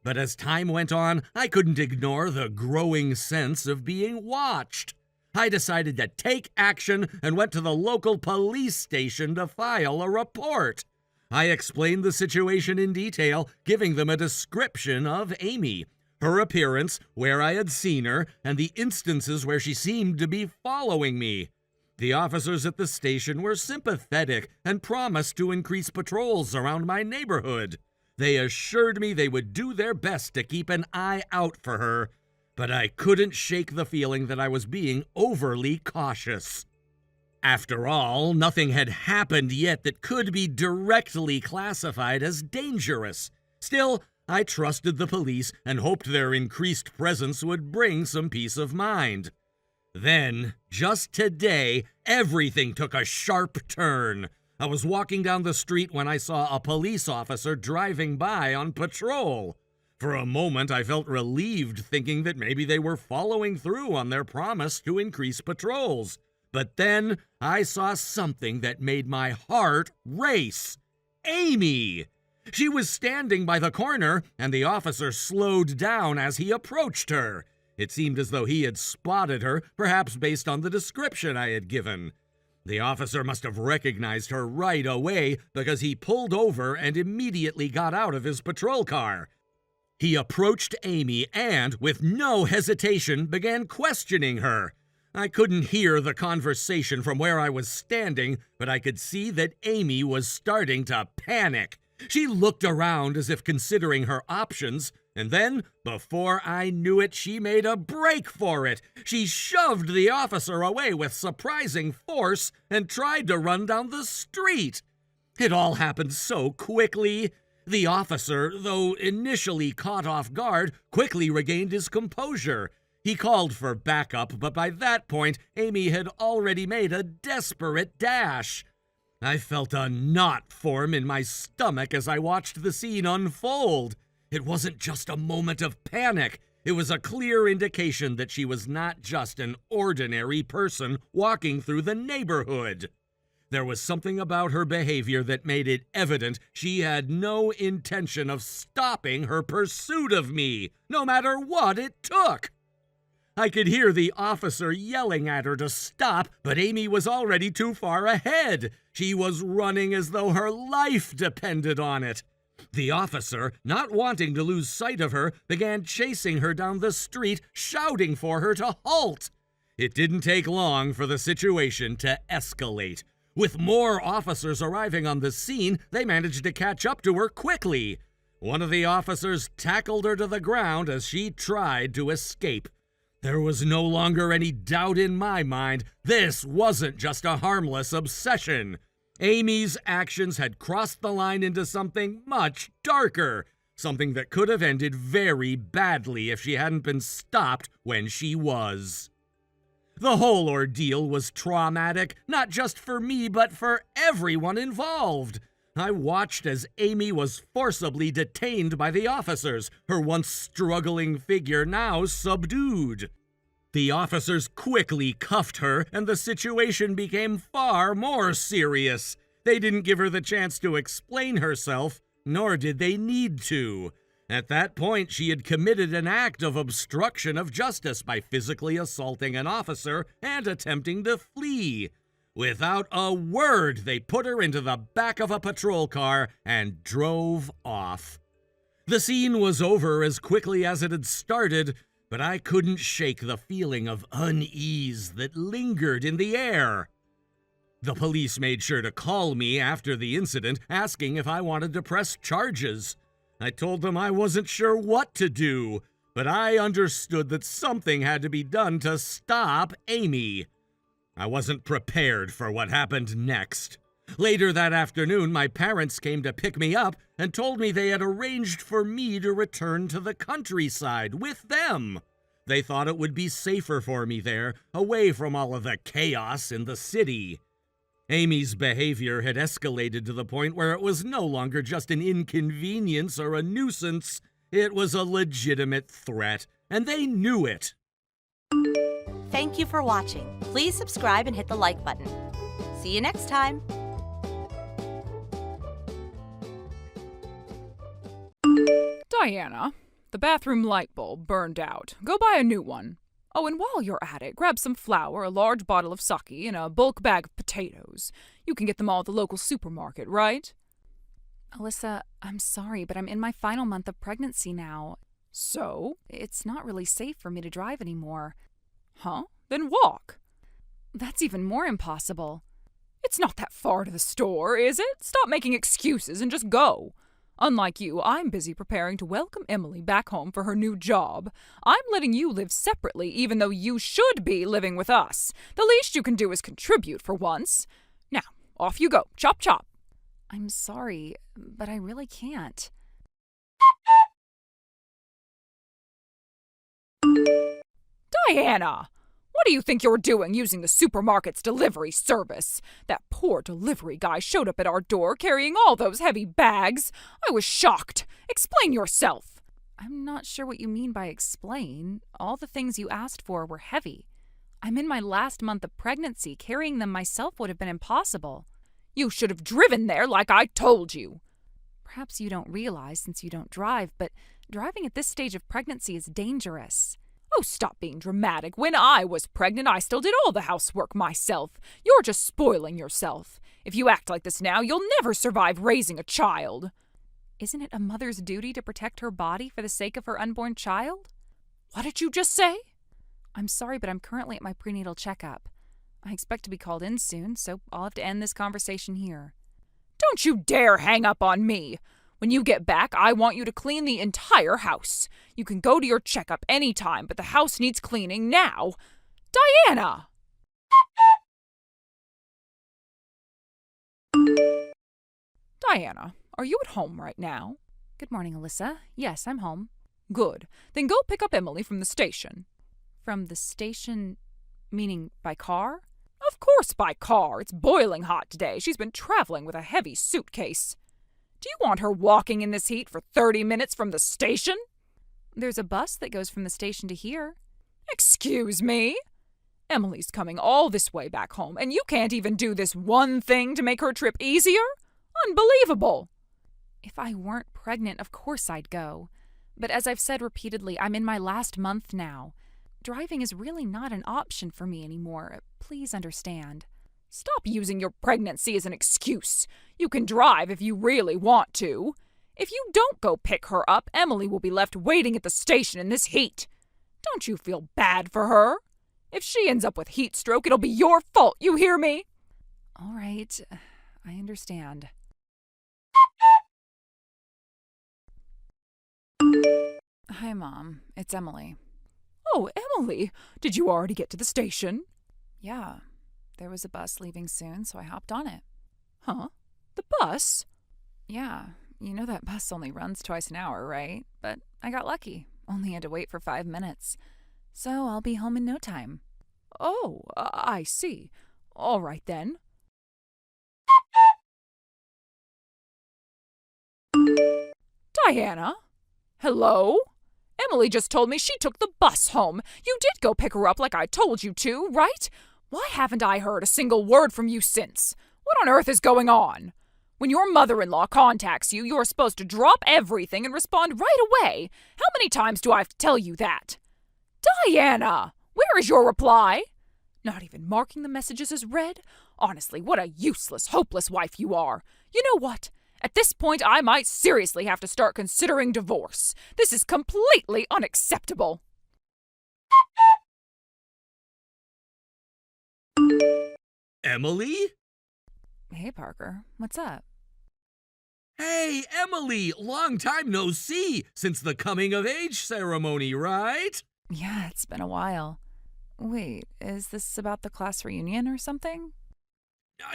But as time went on, I couldn't ignore the growing sense of being watched. I decided to take action and went to the local police station to file a report. I explained the situation in detail, giving them a description of Amy, her appearance, where I had seen her, and the instances where she seemed to be following me. The officers at the station were sympathetic and promised to increase patrols around my neighborhood. They assured me they would do their best to keep an eye out for her, but I couldn't shake the feeling that I was being overly cautious. After all, nothing had happened yet that could be directly classified as dangerous. Still, I trusted the police and hoped their increased presence would bring some peace of mind. Then, just today, everything took a sharp turn. I was walking down the street when I saw a police officer driving by on patrol. For a moment, I felt relieved, thinking that maybe they were following through on their promise to increase patrols. But then I saw something that made my heart race. Amy! She was standing by the corner, and the officer slowed down as he approached her. It seemed as though he had spotted her, perhaps based on the description I had given. The officer must have recognized her right away because he pulled over and immediately got out of his patrol car. He approached Amy and, with no hesitation, began questioning her. I couldn't hear the conversation from where I was standing, but I could see that Amy was starting to panic. She looked around as if considering her options, and then, before I knew it, she made a break for it. She shoved the officer away with surprising force and tried to run down the street. It all happened so quickly. The officer, though initially caught off guard, quickly regained his composure. He called for backup, but by that point, Amy had already made a desperate dash. I felt a knot form in my stomach as I watched the scene unfold. It wasn't just a moment of panic. It was a clear indication that she was not just an ordinary person walking through the neighborhood. There was something about her behavior that made it evident she had no intention of stopping her pursuit of me, no matter what it took. I could hear the officer yelling at her to stop, but Amy was already too far ahead. She was running as though her life depended on it. The officer, not wanting to lose sight of her, began chasing her down the street, shouting for her to halt. It didn't take long for the situation to escalate. With more officers arriving on the scene, they managed to catch up to her quickly. One of the officers tackled her to the ground as she tried to escape. There was no longer any doubt in my mind. This wasn't just a harmless obsession. Amy's actions had crossed the line into something much darker, something that could have ended very badly if she hadn't been stopped when she was. The whole ordeal was traumatic, not just for me, but for everyone involved. I watched as Amy was forcibly detained by the officers, her once struggling figure now subdued. The officers quickly cuffed her, and the situation became far more serious. They didn't give her the chance to explain herself, nor did they need to. At that point, she had committed an act of obstruction of justice by physically assaulting an officer and attempting to flee. Without a word, they put her into the back of a patrol car and drove off. The scene was over as quickly as it had started, but I couldn't shake the feeling of unease that lingered in the air. The police made sure to call me after the incident, asking if I wanted to press charges. I told them I wasn't sure what to do, but I understood that something had to be done to stop Amy. I wasn't prepared for what happened next. Later that afternoon, my parents came to pick me up and told me they had arranged for me to return to the countryside with them. They thought it would be safer for me there, away from all of the chaos in the city. Amy's behavior had escalated to the point where it was no longer just an inconvenience or a nuisance. It was a legitimate threat, and they knew it. Thank you for watching. Please subscribe and hit the like button. See you next time. Diana, the bathroom light bulb burned out. Go buy a new one. Oh, and while you're at it, grab some flour, a large bottle of sake, and a bulk bag of potatoes. You can get them all at the local supermarket, right? Alyssa, I'm sorry, but I'm in my final month of pregnancy now. So? It's not really safe for me to drive anymore. Huh? Then walk. That's even more impossible. It's not that far to the store, is it? Stop making excuses and just go. Unlike you, I'm busy preparing to welcome Emily back home for her new job. I'm letting you live separately, even though you should be living with us. The least you can do is contribute for once. Now, off you go. Chop, chop. I'm sorry, but I really can't. Diana! What do you think you're doing using the supermarket's delivery service? That poor delivery guy showed up at our door carrying all those heavy bags. I was shocked. Explain yourself. I'm not sure what you mean by explain. All the things you asked for were heavy. I'm in my last month of pregnancy. Carrying them myself would have been impossible. You should have driven there like I told you. Perhaps you don't realize since you don't drive, but driving at this stage of pregnancy is dangerous. Oh, stop being dramatic. When I was pregnant, I still did all the housework myself. You're just spoiling yourself. If you act like this now, you'll never survive raising a child. Isn't it a mother's duty to protect her body for the sake of her unborn child? What did you just say? I'm sorry, but I'm currently at my prenatal checkup. I expect to be called in soon, so I'll have to end this conversation here. Don't you dare hang up on me. When you get back, I want you to clean the entire house. You can go to your checkup anytime, but the house needs cleaning now. Diana! Diana, are you at home right now? Good morning, Alyssa. Yes, I'm home. Good. Then go pick up Emily from the station. From the station, meaning by car? Of course by car. It's boiling hot today. She's been traveling with a heavy suitcase. Do you want her walking in this heat for 30 minutes from the station? There's a bus that goes from the station to here. Excuse me? Emily's coming all this way back home, and you can't even do this one thing to make her trip easier? Unbelievable! If I weren't pregnant, of course I'd go. But as I've said repeatedly, I'm in my last month now. Driving is really not an option for me anymore. Please understand. Stop using your pregnancy as an excuse. You can drive if you really want to. If you don't go pick her up, Emily will be left waiting at the station in this heat. Don't you feel bad for her? If she ends up with heat stroke, it'll be your fault, you hear me? All right, I understand. Hi, Mom. It's Emily. Oh, Emily, did you already get to the station? Yeah. There was a bus leaving soon, so I hopped on it. Huh? The bus? Yeah. You know that bus only runs twice an hour, right? But I got lucky. Only had to wait for 5 minutes. So I'll be home in no time. Oh, I see. All right then. Diana? Hello? Emily just told me she took the bus home. You did go pick her up like I told you to, right? Why haven't I heard a single word from you since? What on earth is going on? When your mother-in-law contacts you, you're supposed to drop everything and respond right away. How many times do I have to tell you that? Diana, where is your reply? Not even marking the messages as read? Honestly, what a useless, hopeless wife you are. You know what? At this point, I might seriously have to start considering divorce. This is completely unacceptable. Emily? Hey, Parker. What's up? Hey, Emily! Long time no see since the coming of age ceremony, right? Yeah, it's been a while. Wait, is this about the class reunion or something?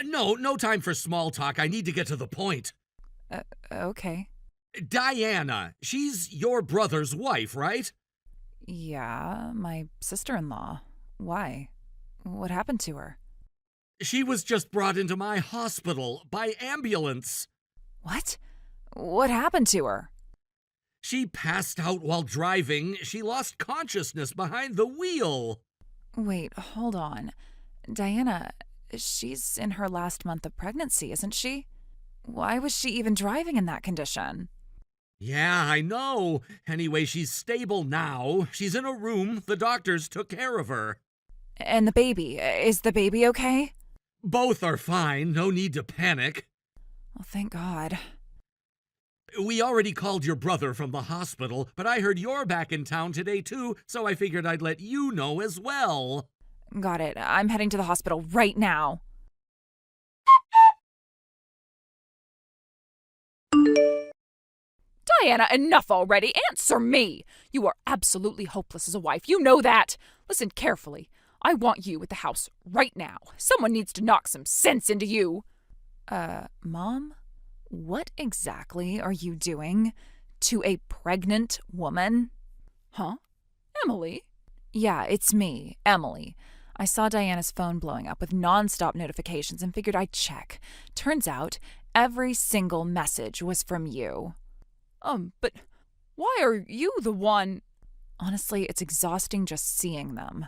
No time for small talk. I need to get to the point. Okay. Diana, she's your brother's wife, right? Yeah, my sister-in-law. Why? What happened to her? She was just brought into my hospital by ambulance. What? What happened to her? She passed out while driving. She lost consciousness behind the wheel. Wait, hold on. Diana, she's in her last month of pregnancy, isn't she? Why was she even driving in that condition? Yeah, I know. Anyway, she's stable now. She's in a room. The doctors took care of her. And the baby, is the baby okay? Both are fine. No need to panic. Well, thank God. We already called your brother from the hospital, but I heard you're back in town today too, so I figured I'd let you know as well. Got it. I'm heading to the hospital right now. Diana, enough already. Answer me. You are absolutely hopeless as a wife. You know that. Listen carefully. I want you at the house right now. Someone needs to knock some sense into you. Mom? What exactly are you doing to a pregnant woman? Huh? Emily? Yeah, it's me, Emily. I saw Diana's phone blowing up with nonstop notifications and figured I'd check. Turns out every single message was from you. But why are you the one? Honestly, it's exhausting just seeing them.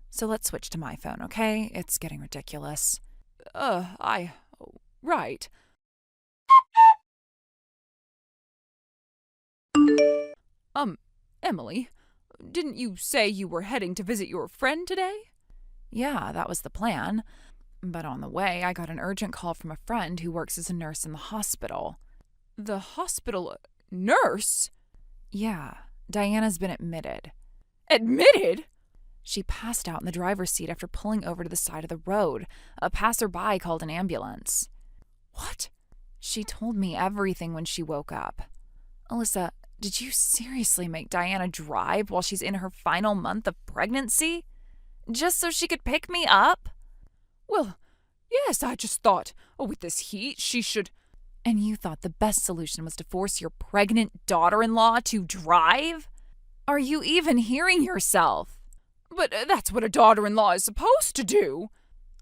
So let's switch to my phone, okay? It's getting ridiculous. Right. Emily, didn't you say you were heading to visit your friend today? Yeah, that was the plan. But on the way, I got an urgent call from a friend who works as a nurse in the hospital. The hospital nurse? Yeah, Diana's been admitted. Admitted? She passed out in the driver's seat after pulling over to the side of the road. A passerby called an ambulance. What? She told me everything when she woke up. Alyssa, did you seriously make Diana drive while she's in her final month of pregnancy? Just so she could pick me up? Well, yes, I just thought, with this heat, she should... And you thought the best solution was to force your pregnant daughter-in-law to drive? Are you even hearing yourself? But that's what a daughter-in-law is supposed to do.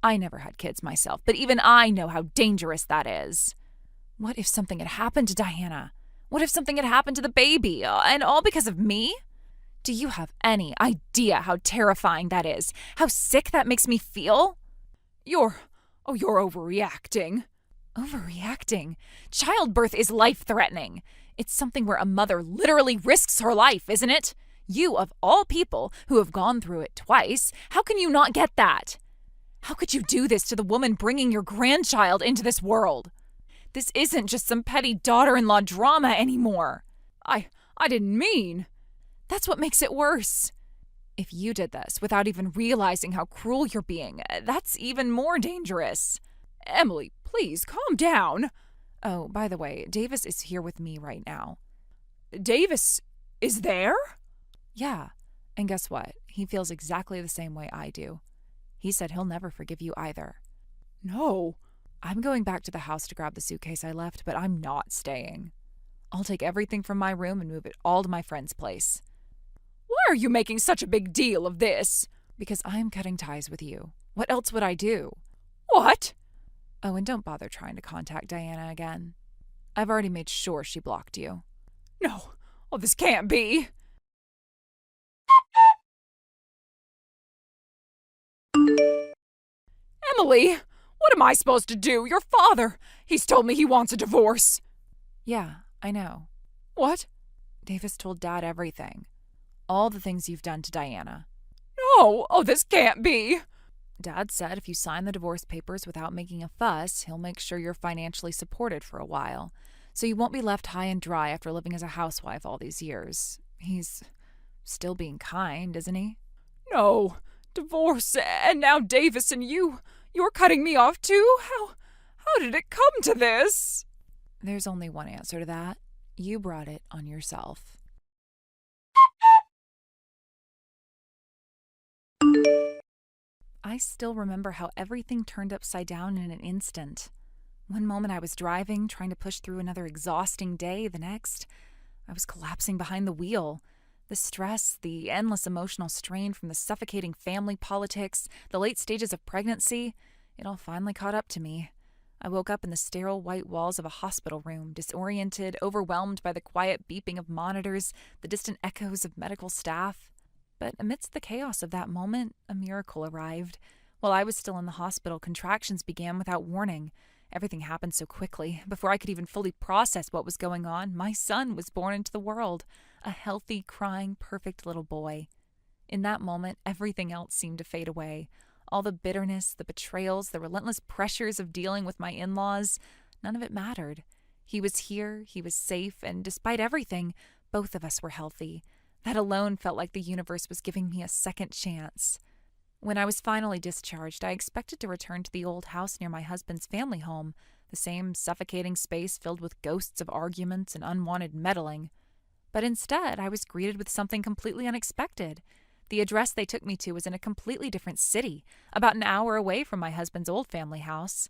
I never had kids myself, but even I know how dangerous that is. What if something had happened to Diana? What if something had happened to the baby, and all because of me? Do you have any idea how terrifying that is? How sick that makes me feel? You're overreacting. Overreacting? Childbirth is life-threatening. It's something where a mother literally risks her life, isn't it? You, of all people, who have gone through it twice, how can you not get that? How could you do this to the woman bringing your grandchild into this world? This isn't just some petty daughter-in-law drama anymore. I didn't mean... That's what makes it worse. If you did this without even realizing how cruel you're being, that's even more dangerous. Emily, please, calm down. Oh, by the way, Davis is here with me right now. Davis is there? Yeah, and guess what? He feels exactly the same way I do. He said he'll never forgive you either. No. I'm going back to the house to grab the suitcase I left, but I'm not staying. I'll take everything from my room and move it all to my friend's place. Why are you making such a big deal of this? Because I'm cutting ties with you. What else would I do? What? Oh, and don't bother trying to contact Diana again. I've already made sure she blocked you. No. Oh, this can't be. Emily, What am I supposed to do? Your father! He's told me he wants a divorce. Yeah, I know. What? Davis told Dad everything. All the things you've done to Diana. No! Oh, this can't be! Dad said if you sign the divorce papers without making a fuss, he'll make sure you're financially supported for a while, so you won't be left high and dry after living as a housewife all these years. He's still being kind, isn't he? No. Divorce, and now Davis and you're cutting me off too? How did it come to this? There's only one answer to that. You brought it on yourself. I still remember how everything turned upside down in an instant. One moment I was driving, trying to push through another exhausting day. The next, I was collapsing behind the wheel. The stress, the endless emotional strain from the suffocating family politics, the late stages of pregnancy, it all finally caught up to me. I woke up in the sterile white walls of a hospital room, disoriented, overwhelmed by the quiet beeping of monitors, the distant echoes of medical staff. But amidst the chaos of that moment, a miracle arrived. While I was still in the hospital, contractions began without warning. Everything happened so quickly. Before I could even fully process what was going on, my son was born into the world. A healthy, crying, perfect little boy. In that moment, everything else seemed to fade away. All the bitterness, the betrayals, the relentless pressures of dealing with my in-laws, none of it mattered. He was here, he was safe, and despite everything, both of us were healthy. That alone felt like the universe was giving me a second chance. When I was finally discharged, I expected to return to the old house near my husband's family home, the same suffocating space filled with ghosts of arguments and unwanted meddling. But instead, I was greeted with something completely unexpected. The address they took me to was in a completely different city, about an hour away from my husband's old family house.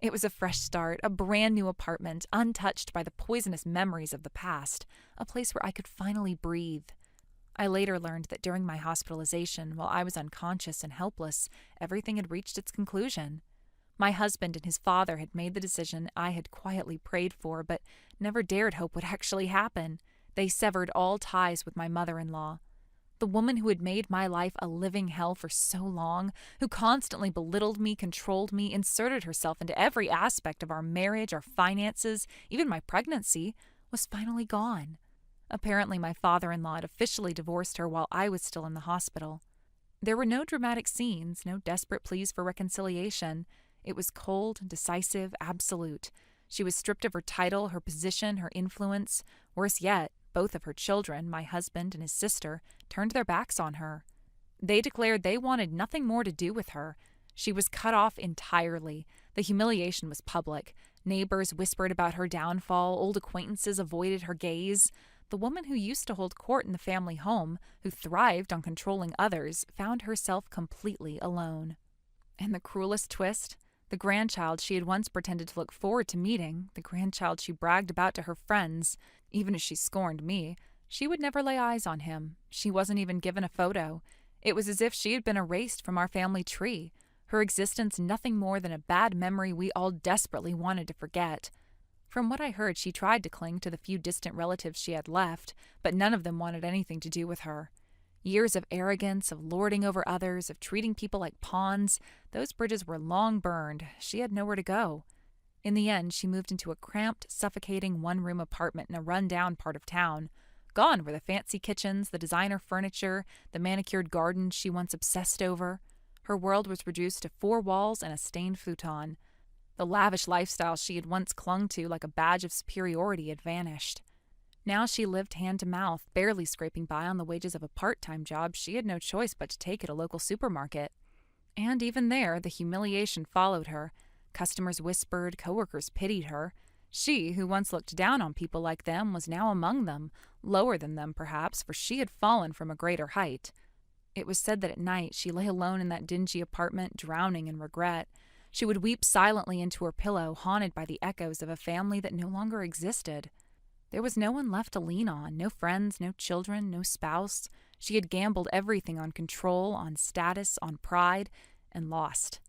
It was a fresh start, a brand new apartment, untouched by the poisonous memories of the past, a place where I could finally breathe. I later learned that during my hospitalization, while I was unconscious and helpless, everything had reached its conclusion. My husband and his father had made the decision I had quietly prayed for, but never dared hope would actually happen. They severed all ties with my mother-in-law. The woman who had made my life a living hell for so long, who constantly belittled me, controlled me, inserted herself into every aspect of our marriage, our finances, even my pregnancy, was finally gone. Apparently, my father-in-law had officially divorced her while I was still in the hospital. There were no dramatic scenes, no desperate pleas for reconciliation. It was cold, decisive, absolute. She was stripped of her title, her position, her influence. Worse yet, both of her children, my husband and his sister, turned their backs on her. They declared they wanted nothing more to do with her. She was cut off entirely. The humiliation was public. Neighbors whispered about her downfall. Old acquaintances avoided her gaze. The woman who used to hold court in the family home, who thrived on controlling others, found herself completely alone. And the cruelest twist? The grandchild she had once pretended to look forward to meeting, the grandchild she bragged about to her friends, even as she scorned me, she would never lay eyes on him. She wasn't even given a photo. It was as if she had been erased from our family tree. Her existence nothing more than a bad memory we all desperately wanted to forget. From what I heard, she tried to cling to the few distant relatives she had left, but none of them wanted anything to do with her. Years of arrogance, of lording over others, of treating people like pawns, those bridges were long burned. She had nowhere to go. In the end, she moved into a cramped, suffocating one-room apartment in a run-down part of town. Gone were the fancy kitchens, the designer furniture, the manicured gardens she once obsessed over. Her world was reduced to 4 walls and a stained futon. The lavish lifestyle she had once clung to like a badge of superiority had vanished. Now she lived hand to mouth, barely scraping by on the wages of a part-time job she had no choice but to take at a local supermarket. And even there, the humiliation followed her. Customers whispered, coworkers pitied her. She, who once looked down on people like them, was now among them, lower than them perhaps, for she had fallen from a greater height. It was said that at night she lay alone in that dingy apartment, drowning in regret. She would weep silently into her pillow, haunted by the echoes of a family that no longer existed. There was no one left to lean on, no friends, no children, no spouse. She had gambled everything on control, on status, on pride, and lost.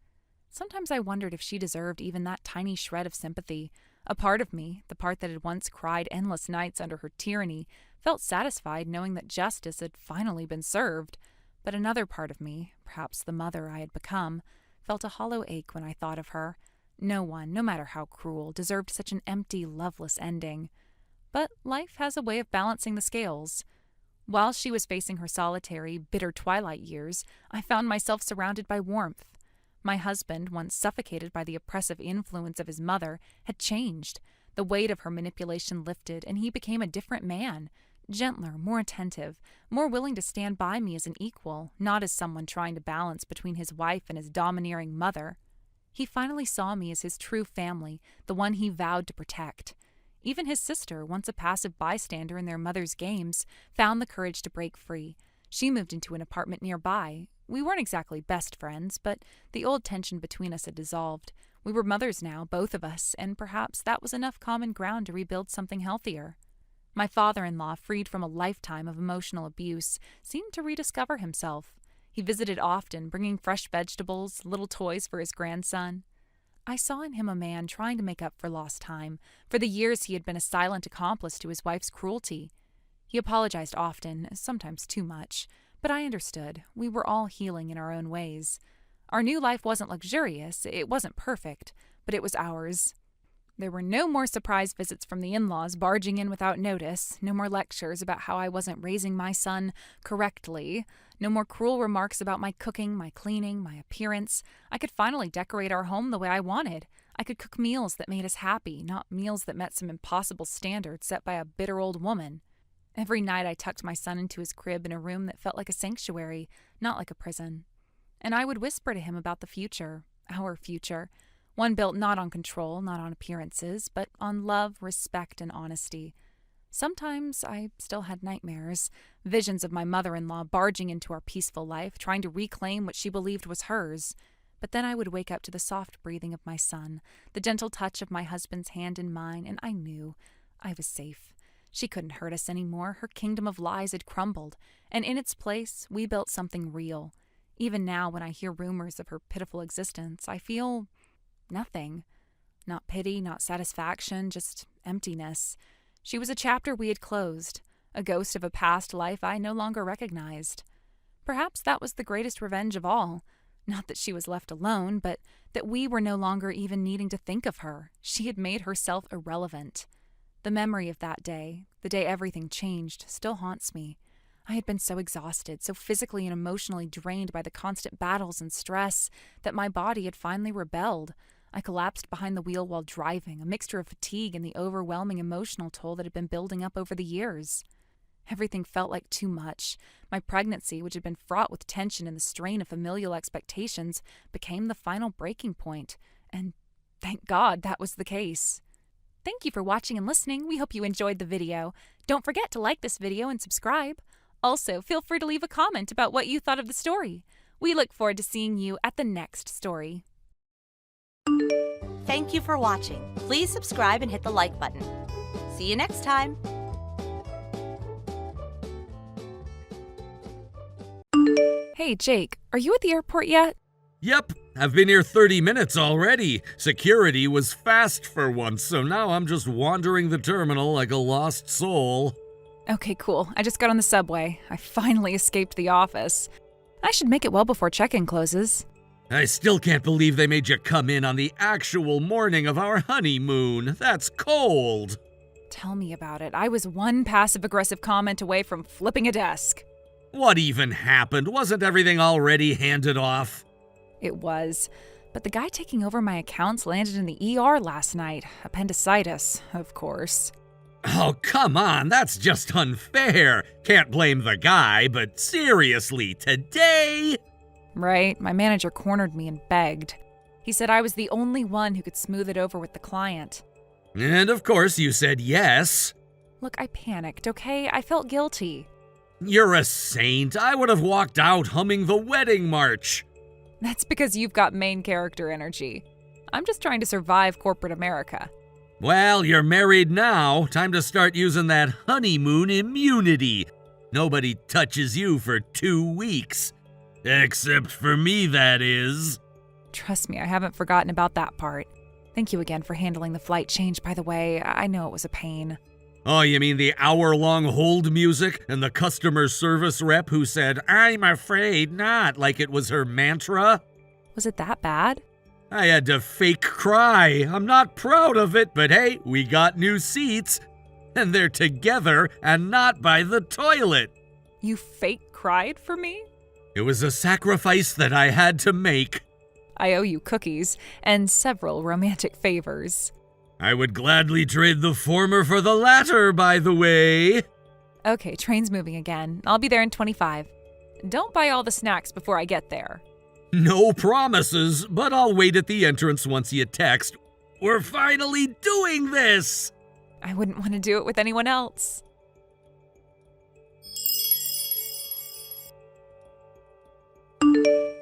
Sometimes I wondered if she deserved even that tiny shred of sympathy. A part of me, the part that had once cried endless nights under her tyranny, felt satisfied knowing that justice had finally been served. But another part of me, perhaps the mother I had become, felt a hollow ache when I thought of her. No one, no matter how cruel, deserved such an empty, loveless ending. But life has a way of balancing the scales. While she was facing her solitary, bitter twilight years, I found myself surrounded by warmth. My husband, once suffocated by the oppressive influence of his mother, had changed. The weight of her manipulation lifted, and he became a different man. Gentler, more attentive, more willing to stand by me as an equal, not as someone trying to balance between his wife and his domineering mother. He finally saw me as his true family, the one he vowed to protect. Even his sister, once a passive bystander in their mother's games, found the courage to break free. She moved into an apartment nearby. We weren't exactly best friends, but the old tension between us had dissolved. We were mothers now, both of us, and perhaps that was enough common ground to rebuild something healthier. My father-in-law, freed from a lifetime of emotional abuse, seemed to rediscover himself. He visited often, bringing fresh vegetables, little toys for his grandson. I saw in him a man trying to make up for lost time, for the years he had been a silent accomplice to his wife's cruelty. He apologized often, sometimes too much, but I understood. We were all healing in our own ways. Our new life wasn't luxurious, it wasn't perfect, but it was ours. There were no more surprise visits from the in-laws barging in without notice, no more lectures about how I wasn't raising my son correctly, no more cruel remarks about my cooking, my cleaning, my appearance. I could finally decorate our home the way I wanted. I could cook meals that made us happy, not meals that met some impossible standards set by a bitter old woman. Every night I tucked my son into his crib in a room that felt like a sanctuary, not like a prison. And I would whisper to him about the future, our future, one built not on control, not on appearances, but on love, respect, and honesty. Sometimes I still had nightmares, visions of my mother-in-law barging into our peaceful life, trying to reclaim what she believed was hers. But then I would wake up to the soft breathing of my son, the gentle touch of my husband's hand in mine, and I knew I was safe. She couldn't hurt us anymore. Her kingdom of lies had crumbled, and in its place, we built something real. Even now, when I hear rumors of her pitiful existence, I feel nothing. Not pity, not satisfaction, just emptiness. She was a chapter we had closed, a ghost of a past life I no longer recognized. Perhaps that was the greatest revenge of all. Not that she was left alone, but that we were no longer even needing to think of her. She had made herself irrelevant. The memory of that day, the day everything changed, still haunts me. I had been so exhausted, so physically and emotionally drained by the constant battles and stress, that my body had finally rebelled. I collapsed behind the wheel while driving, a mixture of fatigue and the overwhelming emotional toll that had been building up over the years. Everything felt like too much. My pregnancy, which had been fraught with tension and the strain of familial expectations, became the final breaking point. And thank God that was the case. Thank you for watching and listening. We hope you enjoyed the video. Don't forget to like this video and subscribe. Also, feel free to leave a comment about what you thought of the story. We look forward to seeing you at the next story. Thank you for watching. Please subscribe and hit the like button. See you next time. Hey, Jake, are you at the airport yet? Yep, I've been here 30 minutes already. Security was fast for once, so now I'm just wandering the terminal like a lost soul. Okay, cool. I just got on the subway. I finally escaped the office. I should make it well before check-in closes. I still can't believe they made you come in on the actual morning of our honeymoon. That's cold. Tell me about it. I was one passive-aggressive comment away from flipping a desk. What even happened? Wasn't everything already handed off? It was. But the guy taking over my accounts landed in the ER last night. Appendicitis, of course. Oh, come on. That's just unfair. Can't blame the guy, but seriously, today? Right, my manager cornered me and begged. He said I was the only one who could smooth it over with the client. And of course you said yes. Look, I panicked, okay? I felt guilty. You're a saint. I would have walked out humming the wedding march. That's because you've got main character energy. I'm just trying to survive corporate America. Well, you're married now. Time to start using that honeymoon immunity. Nobody touches you for 2 weeks. Except for me, that is. Trust me, I haven't forgotten about that part. Thank you again for handling the flight change, by the way. I know it was a pain. Oh, you mean the hour-long hold music and the customer service rep who said, "I'm afraid not," like it was her mantra? Was it that bad? I had to fake cry. I'm not proud of it, but hey, we got new seats. And they're together and not by the toilet. You fake cried for me? It was a sacrifice that I had to make. I owe you cookies and several romantic favors. I would gladly trade the former for the latter, by the way. Okay, train's moving again. I'll be there in 25. Don't buy all the snacks before I get there. No promises, but I'll wait at the entrance once you text. We're finally doing this! I wouldn't want to do it with anyone else.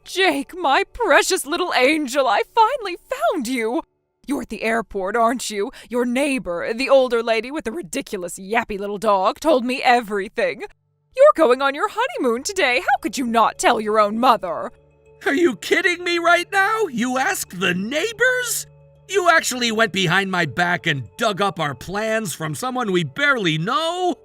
Jake, my precious little angel, I finally found you! You're at the airport, aren't you? Your neighbor, the older lady with the ridiculous yappy little dog, told me everything. You're going on your honeymoon today. How could you not tell your own mother? Are you kidding me right now? You asked the neighbors? You actually went behind my back and dug up our plans from someone we barely know?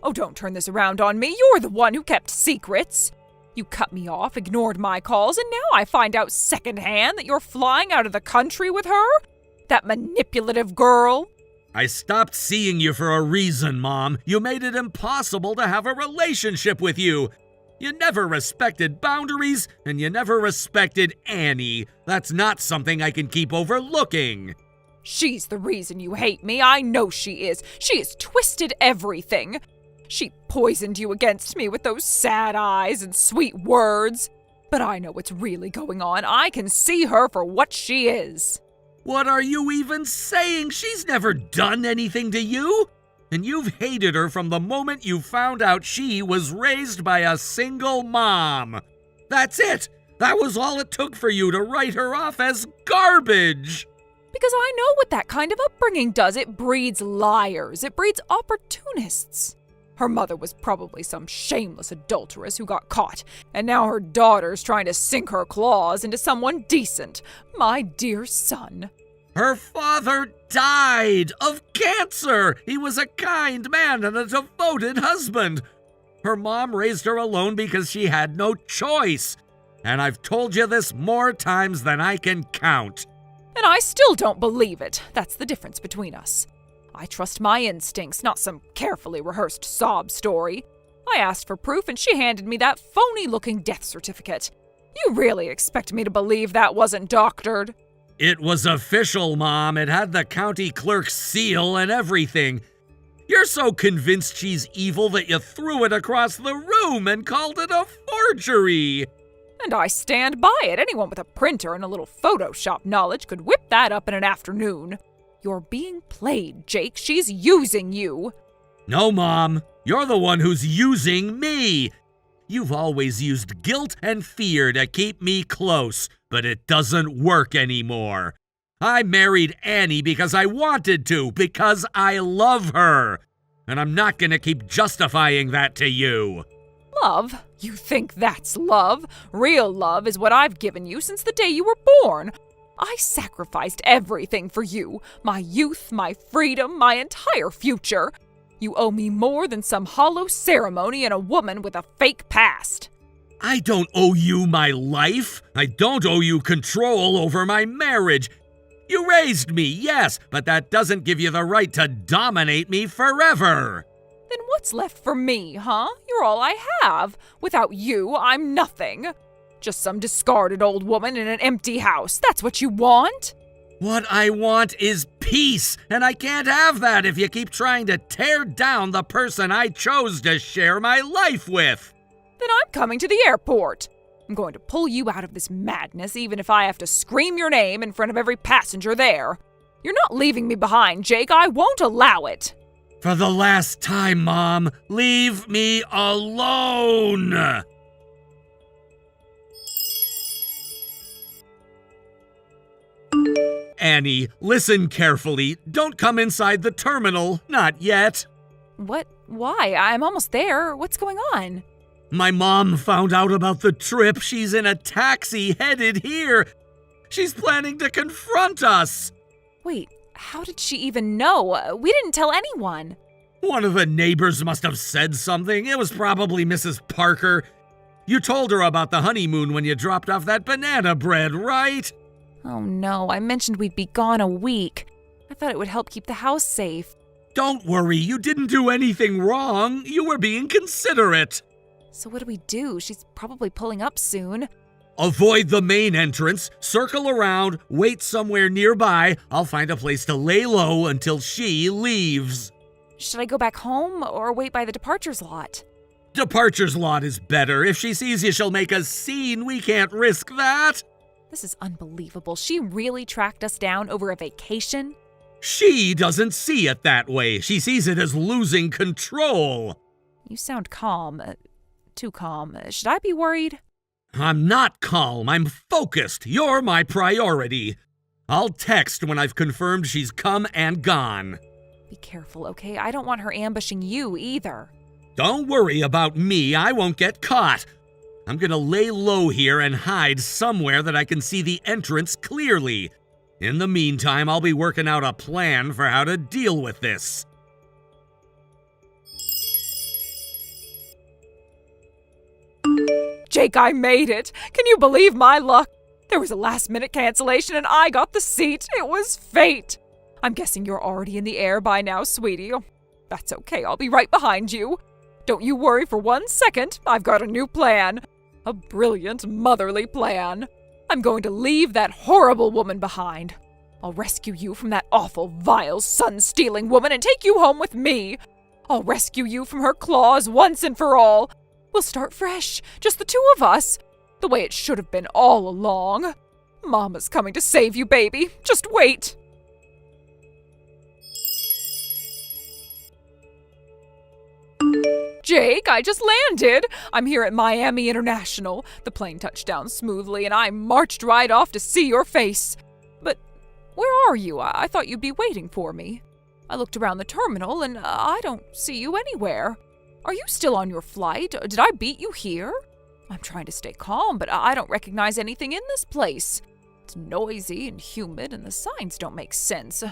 Oh, don't turn this around on me. You're the one who kept secrets. You cut me off, ignored my calls, and now I find out secondhand that you're flying out of the country with her? That manipulative girl? I stopped seeing you for a reason, Mom. You made it impossible to have a relationship with you. You never respected boundaries, and you never respected Annie. That's not something I can keep overlooking. She's the reason you hate me. I know she is. She has twisted everything. She poisoned you against me with those sad eyes and sweet words. But I know what's really going on. I can see her for what she is. What are you even saying? She's never done anything to you. And you've hated her from the moment you found out she was raised by a single mom. That's it. That was all it took for you to write her off as garbage. Because I know what that kind of upbringing does. It breeds liars. It breeds opportunists. Her mother was probably some shameless adulteress who got caught, and now her daughter's trying to sink her claws into someone decent. My dear son. Her father died of cancer. He was a kind man and a devoted husband. Her mom raised her alone because she had no choice. And I've told you this more times than I can count. And I still don't believe it. That's the difference between us. I trust my instincts, not some carefully rehearsed sob story. I asked for proof and she handed me that phony-looking death certificate. You really expect me to believe that wasn't doctored? It was official, Mom. It had the county clerk's seal and everything. You're so convinced she's evil that you threw it across the room and called it a forgery. And I stand by it. Anyone with a printer and a little Photoshop knowledge could whip that up in an afternoon. You're being played, Jake. She's using you. No, Mom. You're the one who's using me. You've always used guilt and fear to keep me close, but it doesn't work anymore. I married Annie because I wanted to, because I love her. And I'm not going to keep justifying that to you. Love? You think that's love? Real love is what I've given you since the day you were born. I sacrificed everything for you. My youth, my freedom, my entire future. You owe me more than some hollow ceremony and a woman with a fake past. I don't owe you my life. I don't owe you control over my marriage. You raised me, yes, but that doesn't give you the right to dominate me forever. Then what's left for me, huh? You're all I have. Without you, I'm nothing. Just some discarded old woman in an empty house. That's what you want? What I want is peace, and I can't have that if you keep trying to tear down the person I chose to share my life with. Then I'm coming to the airport. I'm going to pull you out of this madness, even if I have to scream your name in front of every passenger there. You're not leaving me behind, Jake. I won't allow it. For the last time, Mom, leave me alone. Annie, listen carefully. Don't come inside the terminal. Not yet. What? Why? I'm almost there. What's going on? My mom found out about the trip. She's in a taxi headed here. She's planning to confront us. Wait, how did she even know? We didn't tell anyone. One of the neighbors must have said something. It was probably Mrs. Parker. You told her about the honeymoon when you dropped off that banana bread, right? Oh no, I mentioned we'd be gone a week. I thought it would help keep the house safe. Don't worry, you didn't do anything wrong. You were being considerate. So what do we do? She's probably pulling up soon. Avoid the main entrance, circle around, wait somewhere nearby. I'll find a place to lay low until she leaves. Should I go back home or wait by the departures lot? Departures lot is better. If she sees you, she'll make a scene. We can't risk that. This is unbelievable. She really tracked us down over a vacation? She doesn't see it that way. She sees it as losing control. You sound calm. Too calm. Should I be worried? I'm not calm. I'm focused. You're my priority. I'll text when I've confirmed she's come and gone. Be careful, okay? I don't want her ambushing you either. Don't worry about me. I won't get caught. I'm gonna lay low here and hide somewhere that I can see the entrance clearly. In the meantime, I'll be working out a plan for how to deal with this. Jake, I made it. Can you believe my luck? There was a last-minute cancellation and I got the seat. It was fate. I'm guessing you're already in the air by now, sweetie. Oh, that's okay. I'll be right behind you. Don't you worry for 1 second. I've got a new plan. A brilliant, motherly plan. I'm going to leave that horrible woman behind. I'll rescue you from that awful, vile, sun-stealing woman and take you home with me. I'll rescue you from her claws once and for all. We'll start fresh, just the two of us, the way it should have been all along. Mama's coming to save you, baby. Just wait. Jake, I just landed. I'm here at Miami International. The plane touched down smoothly and I marched right off to see your face. But where are you? I thought you'd be waiting for me. I looked around the terminal and I don't see you anywhere. Are you still on your flight? Did I beat you here? I'm trying to stay calm, but I don't recognize anything in this place. It's noisy and humid and the signs don't make sense.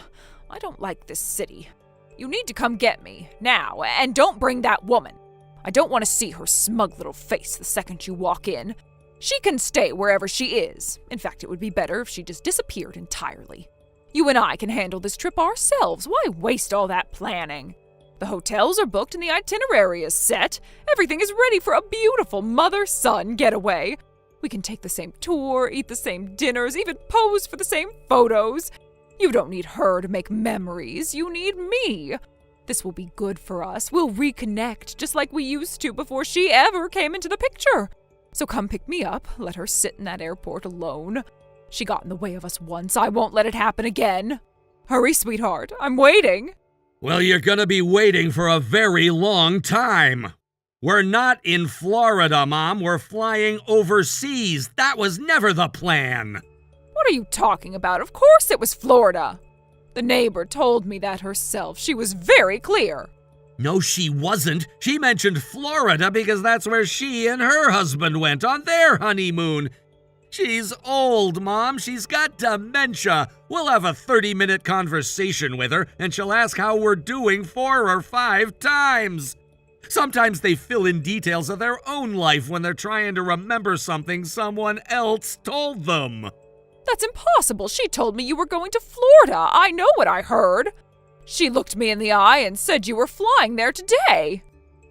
I don't like this city. You need to come get me, now, and don't bring that woman. I don't want to see her smug little face the second you walk in. She can stay wherever she is. In fact, it would be better if she just disappeared entirely. You and I can handle this trip ourselves. Why waste all that planning? The hotels are booked and the itinerary is set. Everything is ready for a beautiful mother-son getaway. We can take the same tour, eat the same dinners, even pose for the same photos. You don't need her to make memories. You need me. This will be good for us. We'll reconnect just like we used to before she ever came into the picture. So come pick me up. Let her sit in that airport alone. She got in the way of us once. I won't let it happen again. Hurry, sweetheart. I'm waiting. Well, you're gonna be waiting for a very long time. We're not in Florida, Mom. We're flying overseas. That was never the plan. What are you talking about? Of course it was Florida. The neighbor told me that herself. She was very clear. No, she wasn't. She mentioned Florida because that's where she and her husband went on their honeymoon. She's old, Mom. She's got dementia. We'll have a 30-minute conversation with her, and she'll ask how we're doing 4 or 5 times. Sometimes they fill in details of their own life when they're trying to remember something someone else told them. That's impossible. She told me you were going to Florida. I know what I heard. She looked me in the eye and said you were flying there today.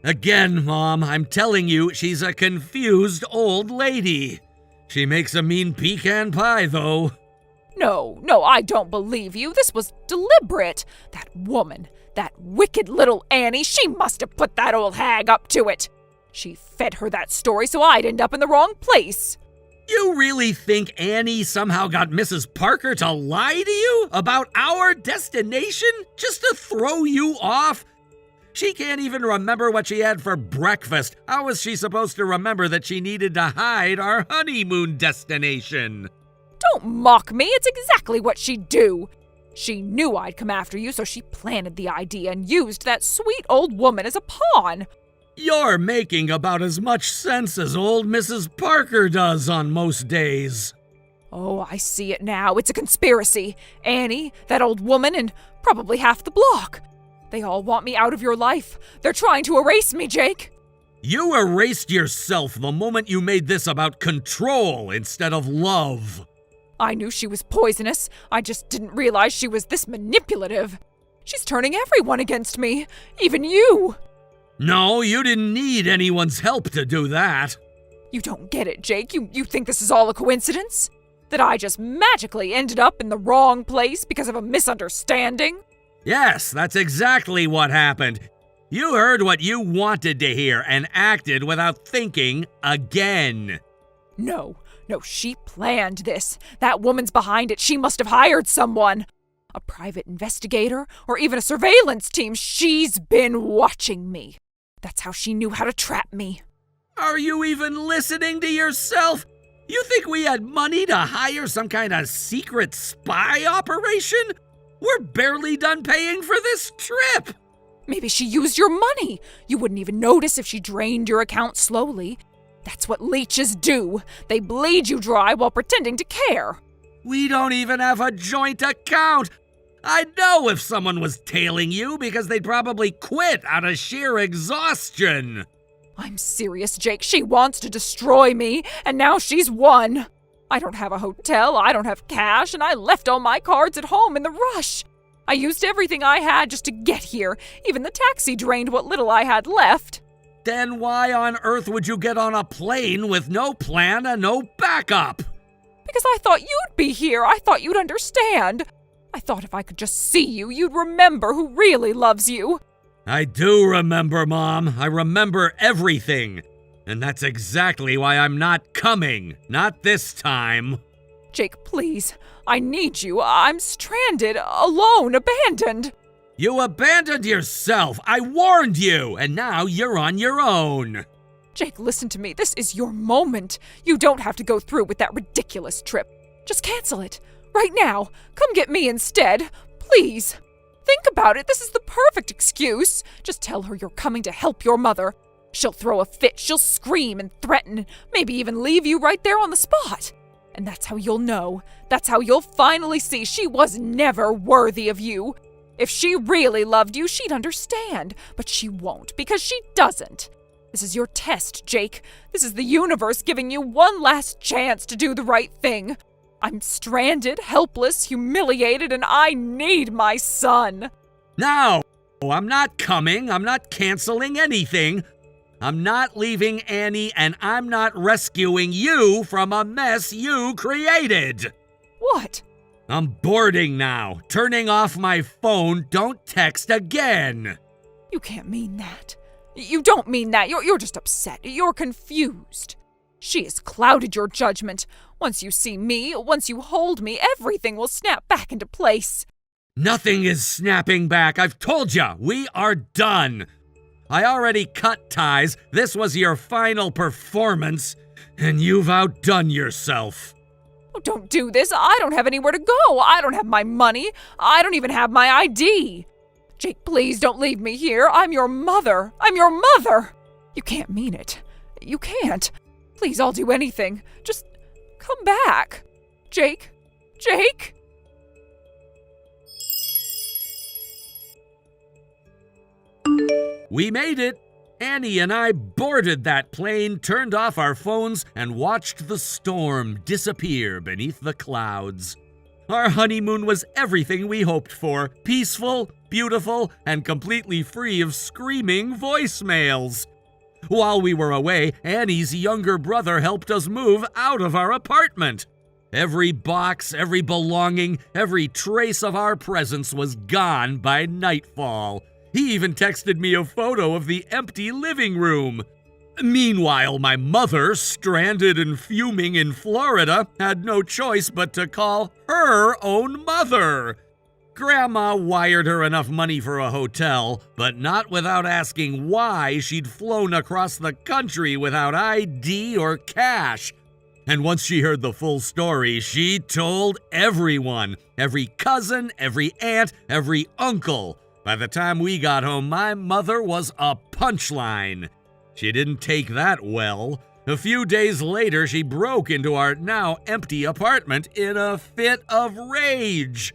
Again, Mom, I'm telling you, she's a confused old lady. She makes a mean pecan pie, though. No, I don't believe you. This was deliberate. That woman, that wicked little Annie, she must have put that old hag up to it. She fed her that story so I'd end up in the wrong place. You really think Annie somehow got Mrs. Parker to lie to you about our destination just to throw you off? She can't even remember what she had for breakfast. How was she supposed to remember that she needed to hide our honeymoon destination? Don't mock me. It's exactly what she'd do. She knew I'd come after you, so she planted the idea and used that sweet old woman as a pawn. You're making about as much sense as old Mrs. Parker does on most days. Oh, I see it now. It's a conspiracy. Annie, that old woman, and probably half the block. They all want me out of your life. They're trying to erase me, Jake. You erased yourself the moment you made this about control instead of love. I knew she was poisonous. I just didn't realize she was this manipulative. She's turning everyone against me, even you. No, you didn't need anyone's help to do that. You don't get it, Jake. You think this is all a coincidence? That I just magically ended up in the wrong place because of a misunderstanding? Yes, that's exactly what happened. You heard what you wanted to hear and acted without thinking again. No, she planned this. That woman's behind it. She must have hired someone. A private investigator or even a surveillance team. She's been watching me. That's how she knew how to trap me. Are you even listening to yourself? You think we had money to hire some kind of secret spy operation? We're barely done paying for this trip. Maybe she used your money. You wouldn't even notice if she drained your account slowly. That's what leeches do. They bleed you dry while pretending to care. We don't even have a joint account. I'd know if someone was tailing you because they'd probably quit out of sheer exhaustion. I'm serious, Jake. She wants to destroy me, and now she's won. I don't have a hotel, I don't have cash, and I left all my cards at home in the rush. I used everything I had just to get here. Even the taxi drained what little I had left. Then why on earth would you get on a plane with no plan and no backup? Because I thought you'd be here. I thought you'd understand. I thought if I could just see you, you'd remember who really loves you. I do remember, Mom. I remember everything. And that's exactly why I'm not coming. Not this time. Jake, please. I need you. I'm stranded, alone, abandoned. You abandoned yourself. I warned you. And now you're on your own. Jake, listen to me. This is your moment. You don't have to go through with that ridiculous trip. Just cancel it. Right now. Come get me instead. Please. Think about it. This is the perfect excuse. Just tell her you're coming to help your mother. She'll throw a fit. She'll scream and threaten. Maybe even leave you right there on the spot. And that's how you'll know. That's how you'll finally see she was never worthy of you. If she really loved you, she'd understand. But she won't, because she doesn't. This is your test, Jake. This is the universe giving you one last chance to do the right thing. I'm stranded, helpless, humiliated, and I need my son. No, I'm not coming. I'm not canceling anything. I'm not leaving Annie, and I'm not rescuing you from a mess you created. What? I'm boarding now. Turning off my phone. Don't text again. You can't mean that. You don't mean that. You're just upset. You're confused. She has clouded your judgment. Once you see me, once you hold me, everything will snap back into place. Nothing is snapping back. I've told you, we are done. I already cut ties. This was your final performance, and you've outdone yourself. Oh, don't do this. I don't have anywhere to go. I don't have my money. I don't even have my ID. Jake, please don't leave me here. I'm your mother. I'm your mother. You can't mean it. You can't. Please, I'll do anything. Just come back. Jake? Jake? We made it. Annie and I boarded that plane, turned off our phones, and watched the storm disappear beneath the clouds. Our honeymoon was everything we hoped for. Peaceful, beautiful, and completely free of screaming voicemails. While we were away, Annie's younger brother helped us move out of our apartment. Every box, every belonging, every trace of our presence was gone by nightfall. He even texted me a photo of the empty living room. Meanwhile, my mother, stranded and fuming in Florida, had no choice but to call her own mother. Grandma wired her enough money for a hotel, but not without asking why she'd flown across the country without ID or cash. And once she heard the full story, she told everyone, every cousin, every aunt, every uncle. By the time we got home, my mother was a punchline. She didn't take that well. A few days later, she broke into our now empty apartment in a fit of rage.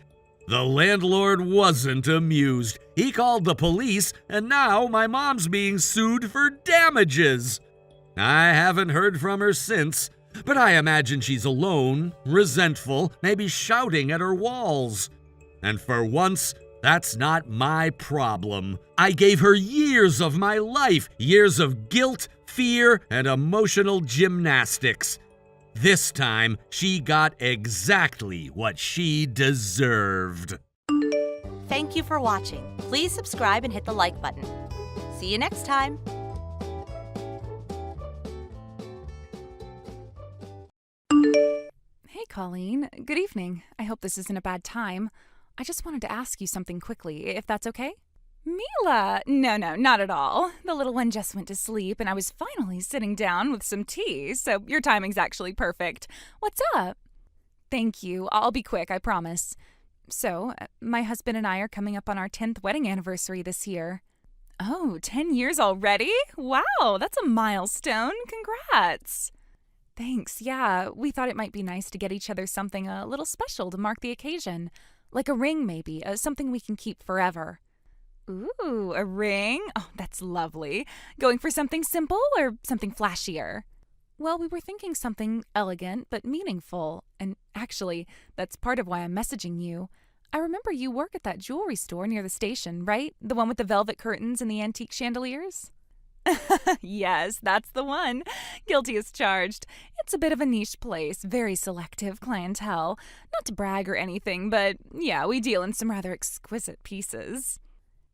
The landlord wasn't amused. He called the police, and now my mom's being sued for damages. I haven't heard from her since, but I imagine she's alone, resentful, maybe shouting at her walls. And for once, that's not my problem. I gave her years of my life, years of guilt, fear, and emotional gymnastics. This time, she got exactly what she deserved. Thank you for watching. Please subscribe and hit the like button. See you next time. Hey, Colleen. Good evening. I hope this isn't a bad time. I just wanted to ask you something quickly, if that's okay? Mila! No, not at all. The little one just went to sleep, and I was finally sitting down with some tea, so your timing's actually perfect. What's up? Thank you. I'll be quick, I promise. So, my husband and I are coming up on our 10th wedding anniversary this year. Oh, 10 years already? Wow, that's a milestone. Congrats! Thanks, yeah. We thought it might be nice to get each other something a little special to mark the occasion. Like a ring, maybe. Something we can keep forever. Ooh, a ring? Oh, that's lovely. Going for something simple or something flashier? Well, we were thinking something elegant but meaningful. And actually, that's part of why I'm messaging you. I remember you work at that jewelry store near the station, right? The one with the velvet curtains and the antique chandeliers? Yes, that's the one. Guilty as charged. It's a bit of a niche place, very selective clientele. Not to brag or anything, but yeah, we deal in some rather exquisite pieces.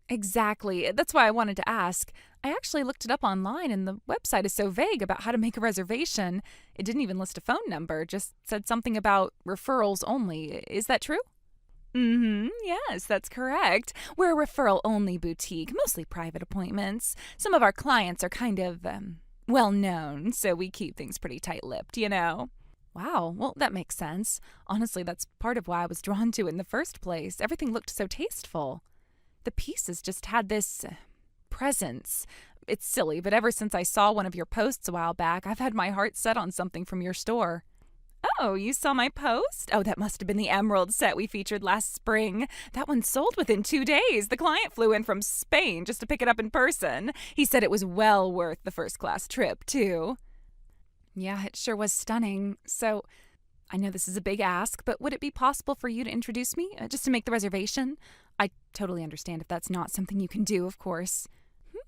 Exactly. That's why I wanted to ask. I actually looked it up online, and the website is so vague about how to make a reservation. It didn't even list a phone number, just said something about referrals only. Is that true? Yes, that's correct. We're a referral-only boutique, mostly private appointments. Some of our clients are kind of, well-known, so we keep things pretty tight-lipped, you know? Wow, well, that makes sense. Honestly, that's part of why I was drawn to it in the first place. Everything looked so tasteful. The pieces just had this presence. It's silly, but ever since I saw one of your posts a while back, I've had my heart set on something from your store. Oh, you saw my post? Oh, that must have been the emerald set we featured last spring. That one sold within 2 days. The client flew in from Spain just to pick it up in person. He said it was well worth the first-class trip, too. Yeah, it sure was stunning. So, I know this is a big ask, but would it be possible for you to introduce me, just to make the reservation? I totally understand if that's not something you can do, of course.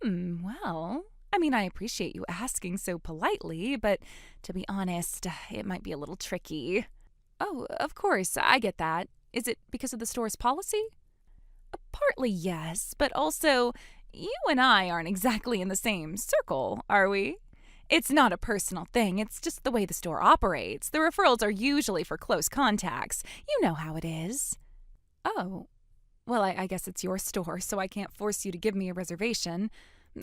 Well, I mean, I appreciate you asking so politely, but to be honest, it might be a little tricky. Oh, of course, I get that. Is it because of the store's policy? Partly yes, but also, you and I aren't exactly in the same circle, are we? It's not a personal thing, it's just the way the store operates. The referrals are usually for close contacts. You know how it is. Oh, well, I guess it's your store, so I can't force you to give me a reservation.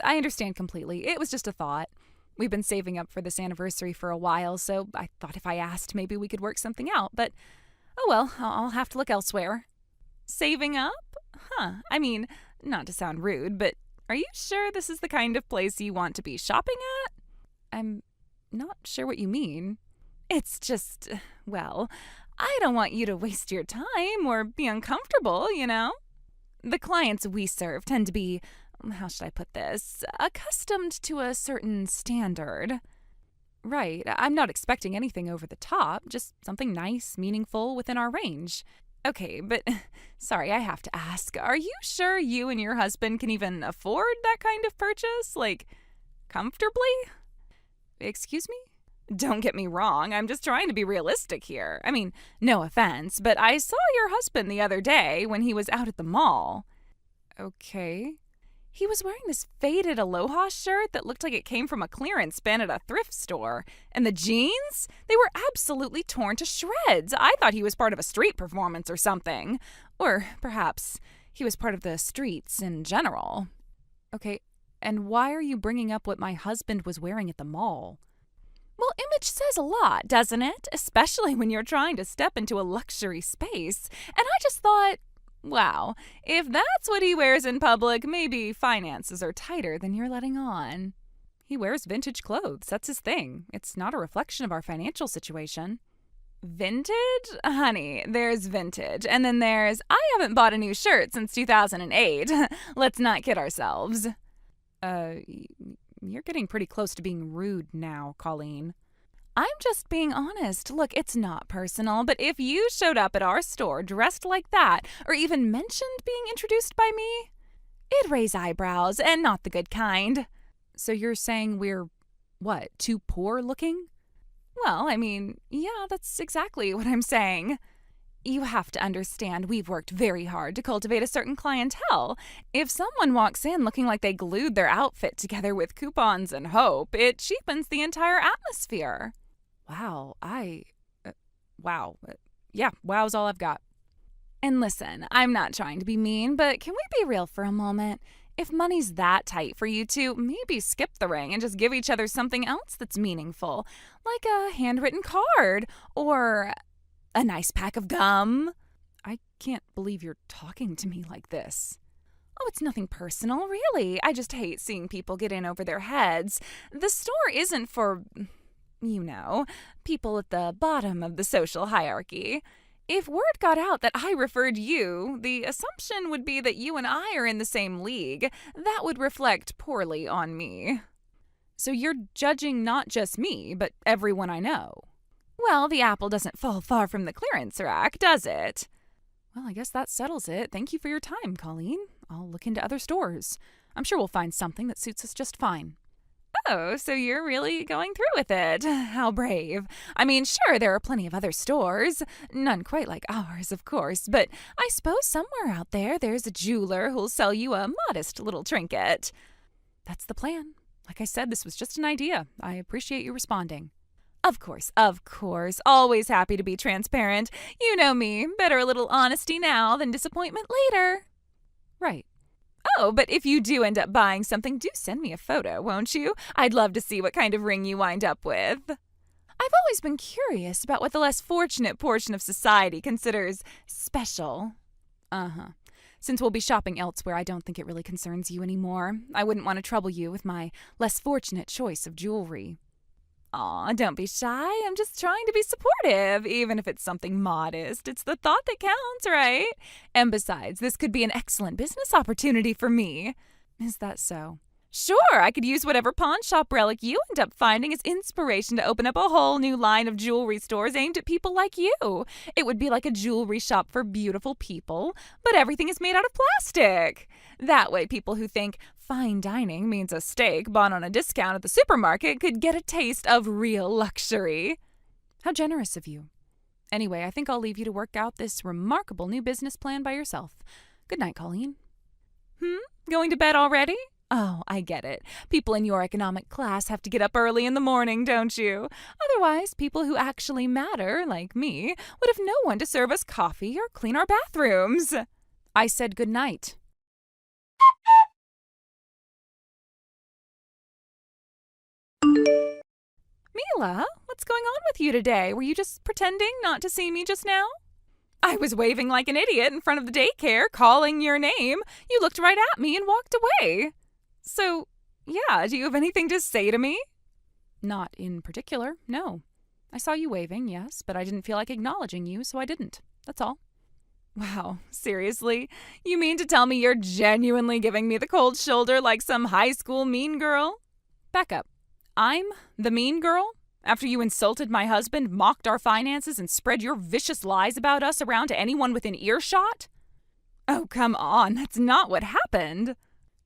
I understand completely. It was just a thought. We've been saving up for this anniversary for a while, so I thought if I asked, maybe we could work something out. But, oh well, I'll have to look elsewhere. Saving up? I mean, not to sound rude, but are you sure this is the kind of place you want to be shopping at? I'm not sure what you mean. It's just, well, I don't want you to waste your time or be uncomfortable, you know? The clients we serve tend to be, how should I put this, accustomed to a certain standard. Right, I'm not expecting anything over the top, just something nice, meaningful, within our range. Okay, but sorry, I have to ask, are you sure you and your husband can even afford that kind of purchase? Like, comfortably? Excuse me? Don't get me wrong, I'm just trying to be realistic here. I mean, no offense, but I saw your husband the other day when he was out at the mall. Okay. He was wearing this faded Aloha shirt that looked like it came from a clearance bin at a thrift store. And the jeans? They were absolutely torn to shreds. I thought he was part of a street performance or something. Or perhaps he was part of the streets in general. Okay, and why are you bringing up what my husband was wearing at the mall? Well, image says a lot, doesn't it? Especially when you're trying to step into a luxury space. And I just thought, wow, if that's what he wears in public, maybe finances are tighter than you're letting on. He wears vintage clothes. That's his thing. It's not a reflection of our financial situation. Vintage? Honey, there's vintage. And then there's, I haven't bought a new shirt since 2008. Let's not kid ourselves. You're getting pretty close to being rude now, Colleen. I'm just being honest. Look, it's not personal, but if you showed up at our store dressed like that, or even mentioned being introduced by me, it'd raise eyebrows, and not the good kind. So you're saying we're, what, too poor looking? Well, I mean, yeah, that's exactly what I'm saying. You have to understand we've worked very hard to cultivate a certain clientele. If someone walks in looking like they glued their outfit together with coupons and hope, it cheapens the entire atmosphere. Wow, yeah, wow's all I've got. And listen, I'm not trying to be mean, but can we be real for a moment? If money's that tight for you two, maybe skip the ring and just give each other something else that's meaningful, like a handwritten card or a nice pack of gum. I can't believe you're talking to me like this. Oh, it's nothing personal, really. I just hate seeing people get in over their heads. The store isn't for, people at the bottom of the social hierarchy. If word got out that I referred you, the assumption would be that you and I are in the same league. That would reflect poorly on me. So you're judging not just me, but everyone I know. Well, the apple doesn't fall far from the clearance rack, does it? Well, I guess that settles it. Thank you for your time, Colleen. I'll look into other stores. I'm sure we'll find something that suits us just fine. Oh, so you're really going through with it. How brave. I mean, sure, there are plenty of other stores. None quite like ours, of course, but I suppose somewhere out there's a jeweler who'll sell you a modest little trinket. That's the plan. Like I said, this was just an idea. I appreciate you responding. Of course. Always happy to be transparent. You know me. Better a little honesty now than disappointment later. Right. Oh, but if you do end up buying something, do send me a photo, won't you? I'd love to see what kind of ring you wind up with. I've always been curious about what the less fortunate portion of society considers special. Since we'll be shopping elsewhere, I don't think it really concerns you anymore. I wouldn't want to trouble you with my less fortunate choice of jewelry. Aw, don't be shy. I'm just trying to be supportive, even if it's something modest. It's the thought that counts, right? And besides, this could be an excellent business opportunity for me. Is that so? Sure, I could use whatever pawn shop relic you end up finding as inspiration to open up a whole new line of jewelry stores aimed at people like you. It would be like a jewelry shop for beautiful people, but everything is made out of plastic. That way, people who think fine dining means a steak bought on a discount at the supermarket could get a taste of real luxury. How generous of you. Anyway, I think I'll leave you to work out this remarkable new business plan by yourself. Good night, Colleen. Going to bed already? Oh, I get it. People in your economic class have to get up early in the morning, don't you? Otherwise, people who actually matter, like me, would have no one to serve us coffee or clean our bathrooms. I said good night. Mila, what's going on with you today? Were you just pretending not to see me just now? I was waving like an idiot in front of the daycare, calling your name. You looked right at me and walked away. So, yeah, do you have anything to say to me? Not in particular, no. I saw you waving, yes, but I didn't feel like acknowledging you, so I didn't. That's all. Wow, seriously? You mean to tell me you're genuinely giving me the cold shoulder like some high school mean girl? Back up. I'm the mean girl? After you insulted my husband, mocked our finances, and spread your vicious lies about us around to anyone within earshot? Oh, come on, that's not what happened.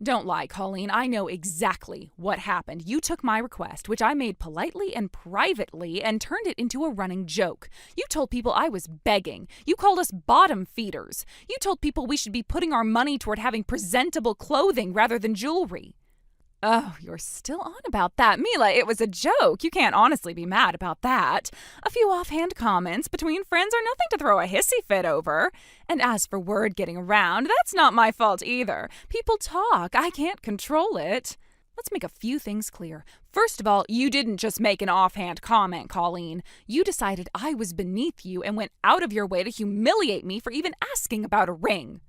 Don't lie, Colleen. I know exactly what happened. You took my request, which I made politely and privately, and turned it into a running joke. You told people I was begging. You called us bottom feeders. You told people we should be putting our money toward having presentable clothing rather than jewelry. Oh, you're still on about that. Mila, it was a joke. You can't honestly be mad about that. A few offhand comments between friends are nothing to throw a hissy fit over. And as for word getting around, that's not my fault either. People talk. I can't control it. Let's make a few things clear. First of all, you didn't just make an offhand comment, Colleen. You decided I was beneath you and went out of your way to humiliate me for even asking about a ring.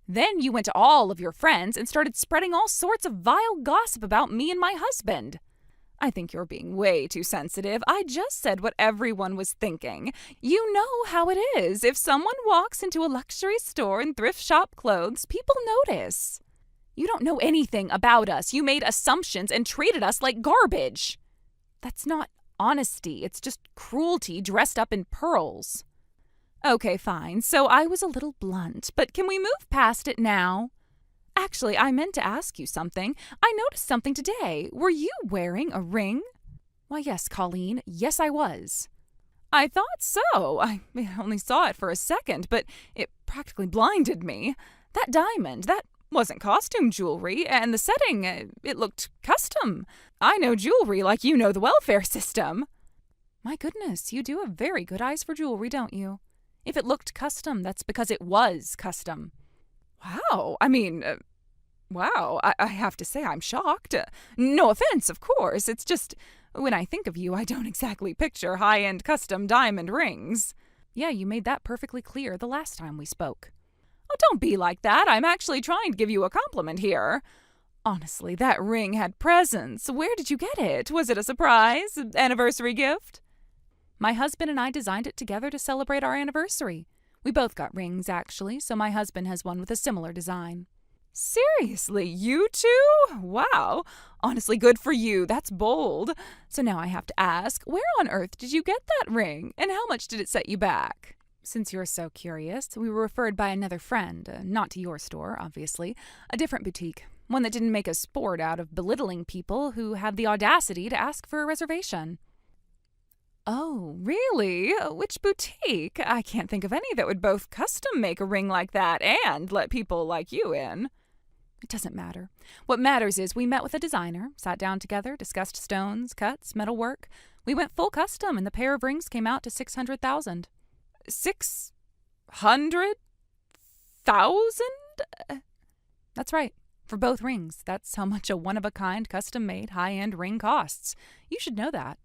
Then you went to all of your friends and started spreading all sorts of vile gossip about me and my husband. I think you're being way too sensitive. I just said what everyone was thinking. You know how it is. If someone walks into a luxury store and thrift shop clothes, people notice. You don't know anything about us. You made assumptions and treated us like garbage. That's not honesty. It's just cruelty dressed up in pearls. Okay, fine. So I was a little blunt, but can we move past it now? Actually, I meant to ask you something. I noticed something today. Were you wearing a ring? Why, yes, Colleen. Yes, I was. I thought so. I only saw it for a second, but it practically blinded me. That diamond, that wasn't costume jewelry, and the setting, it looked custom. I know jewelry like you know the welfare system. My goodness, you do have very good eyes for jewelry, don't you? If it looked custom, that's because it was custom. Wow, I have to say I'm shocked. No offense, of course. It's just, when I think of you, I don't exactly picture high-end custom diamond rings. Yeah, you made that perfectly clear the last time we spoke. Oh, don't be like that. I'm actually trying to give you a compliment here. Honestly, that ring had presence. Where did you get it? Was it a surprise? Anniversary gift? My husband and I designed it together to celebrate our anniversary. We both got rings, actually, so my husband has one with a similar design. Seriously, you two? Wow. Honestly, good for you. That's bold. So now I have to ask, where on earth did you get that ring, and how much did it set you back? Since you're so curious, we were referred by another friend, not to your store, obviously, a different boutique, one that didn't make a sport out of belittling people who have the audacity to ask for a reservation. Oh, really? Which boutique? I can't think of any that would both custom make a ring like that and let people like you in. It doesn't matter. What matters is we met with a designer, sat down together, discussed stones, cuts, metalwork. We went full custom, and the pair of rings came out to $600,000. 600,000? That's right. For both rings. That's how much a one-of-a-kind, custom-made, high-end ring costs. You should know that.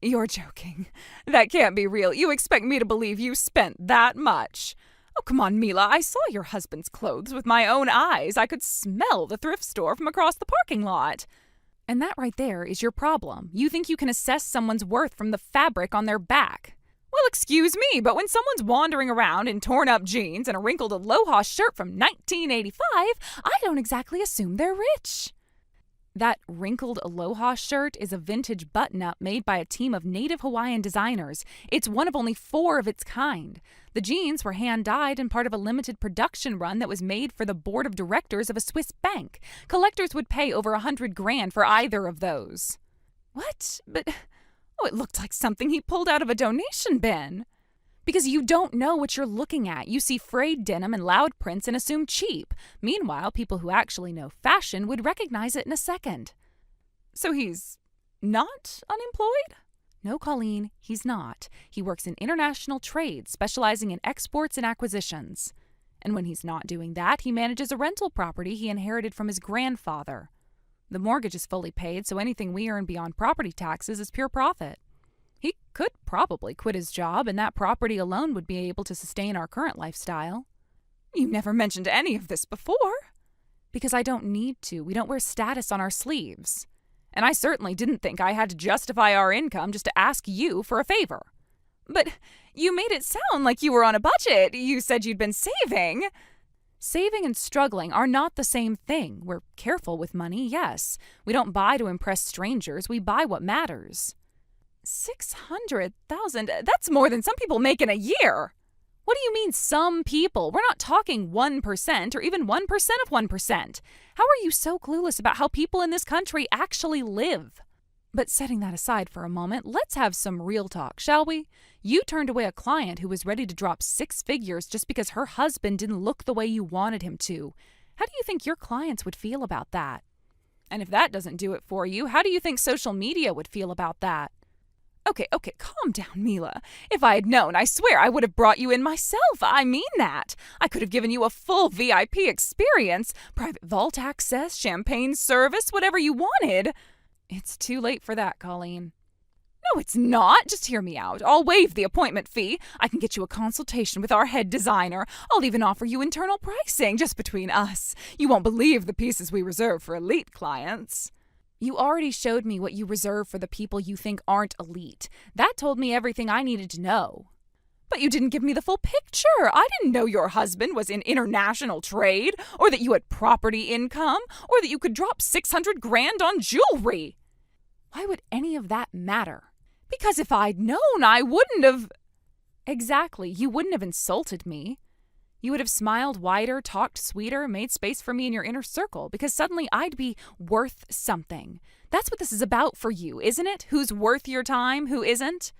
You're joking. That can't be real. You expect me to believe you spent that much? Oh, come on, Mila. I saw your husband's clothes with my own eyes. I could smell the thrift store from across the parking lot. And that right there is your problem. You think you can assess someone's worth from the fabric on their back. Well, excuse me, but when someone's wandering around in torn-up jeans and a wrinkled aloha shirt from 1985, I don't exactly assume they're rich. That wrinkled aloha shirt is a vintage button-up made by a team of native Hawaiian designers. It's one of only 4 of its kind. The jeans were hand-dyed and part of a limited production run that was made for the board of directors of a Swiss bank. Collectors would pay over $100,000 for either of those. What? But, it looked like something he pulled out of a donation bin. Because you don't know what you're looking at. You see frayed denim and loud prints and assume cheap. Meanwhile, people who actually know fashion would recognize it in a second. So he's not unemployed? No, Colleen, he's not. He works in international trade, specializing in exports and acquisitions. And when he's not doing that, he manages a rental property he inherited from his grandfather. The mortgage is fully paid, so anything we earn beyond property taxes is pure profit. He could probably quit his job, and that property alone would be able to sustain our current lifestyle. You never mentioned any of this before. Because I don't need to. We don't wear status on our sleeves. And I certainly didn't think I had to justify our income just to ask you for a favor. But you made it sound like you were on a budget. You said you'd been saving. Saving and struggling are not the same thing. We're careful with money, yes. We don't buy to impress strangers. We buy what matters. 600,000? That's more than some people make in a year. What do you mean, some people? We're not talking 1% or even 1% of 1%. How are you so clueless about how people in this country actually live? But setting that aside for a moment, let's have some real talk, shall we? You turned away a client who was ready to drop 6 figures just because her husband didn't look the way you wanted him to. How do you think your clients would feel about that? And if that doesn't do it for you, how do you think social media would feel about that? Okay, calm down, Mila. If I had known, I swear I would have brought you in myself. I mean that. I could have given you a full VIP experience, private vault access, champagne service, whatever you wanted. It's too late for that, Colleen. No, it's not. Just hear me out. I'll waive the appointment fee. I can get you a consultation with our head designer. I'll even offer you internal pricing, just between us. You won't believe the pieces we reserve for elite clients. You already showed me what you reserve for the people you think aren't elite. That told me everything I needed to know. But you didn't give me the full picture. I didn't know your husband was in international trade, or that you had property income, or that you could drop 600 grand on jewelry. Why would any of that matter? Because if I'd known, I wouldn't have... Exactly, you wouldn't have insulted me. You would have smiled wider, talked sweeter, made space for me in your inner circle, because suddenly I'd be worth something. That's what this is about for you, isn't it? Who's worth your time, who isn't?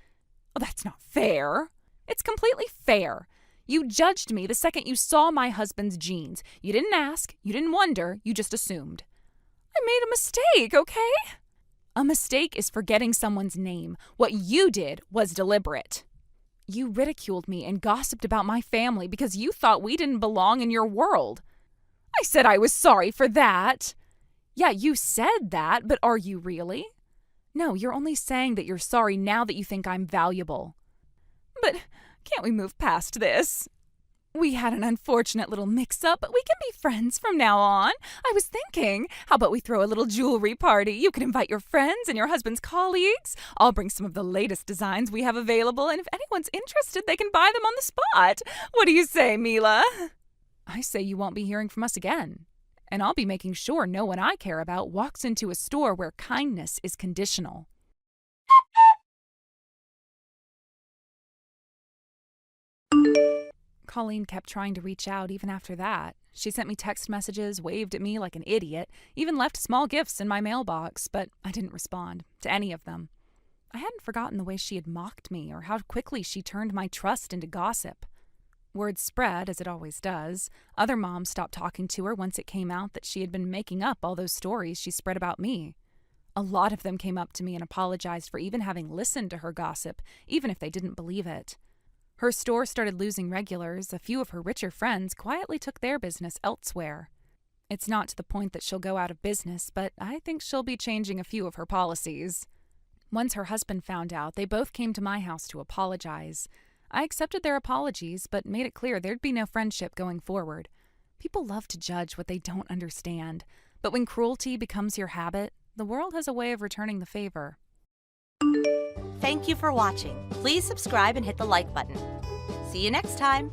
Well, that's not fair. It's completely fair. You judged me the second you saw my husband's jeans. You didn't ask, you didn't wonder, you just assumed. I made a mistake, okay? A mistake is forgetting someone's name. What you did was deliberate. You ridiculed me and gossiped about my family because you thought we didn't belong in your world. I said I was sorry for that. Yeah, you said that, but are you really? No, you're only saying that you're sorry now that you think I'm valuable. But can't we move past this? We had an unfortunate little mix-up, but we can be friends from now on. I was thinking, how about we throw a little jewelry party? You can invite your friends and your husband's colleagues. I'll bring some of the latest designs we have available, and if anyone's interested, they can buy them on the spot. What do you say, Mila? I say you won't be hearing from us again. And I'll be making sure no one I care about walks into a store where kindness is conditional. Colleen kept trying to reach out even after that. She sent me text messages, waved at me like an idiot, even left small gifts in my mailbox, but I didn't respond to any of them. I hadn't forgotten the way she had mocked me or how quickly she turned my trust into gossip. Word spread, as it always does. Other moms stopped talking to her once it came out that she had been making up all those stories she spread about me. A lot of them came up to me and apologized for even having listened to her gossip, even if they didn't believe it. Her store started losing regulars. A few of her richer friends quietly took their business elsewhere. It's not to the point that she'll go out of business, but I think she'll be changing a few of her policies. Once her husband found out, they both came to my house to apologize. I accepted their apologies, but made it clear there'd be no friendship going forward. People love to judge what they don't understand, but when cruelty becomes your habit, the world has a way of returning the favor. Thank you for watching. Please subscribe and hit the like button. See you next time.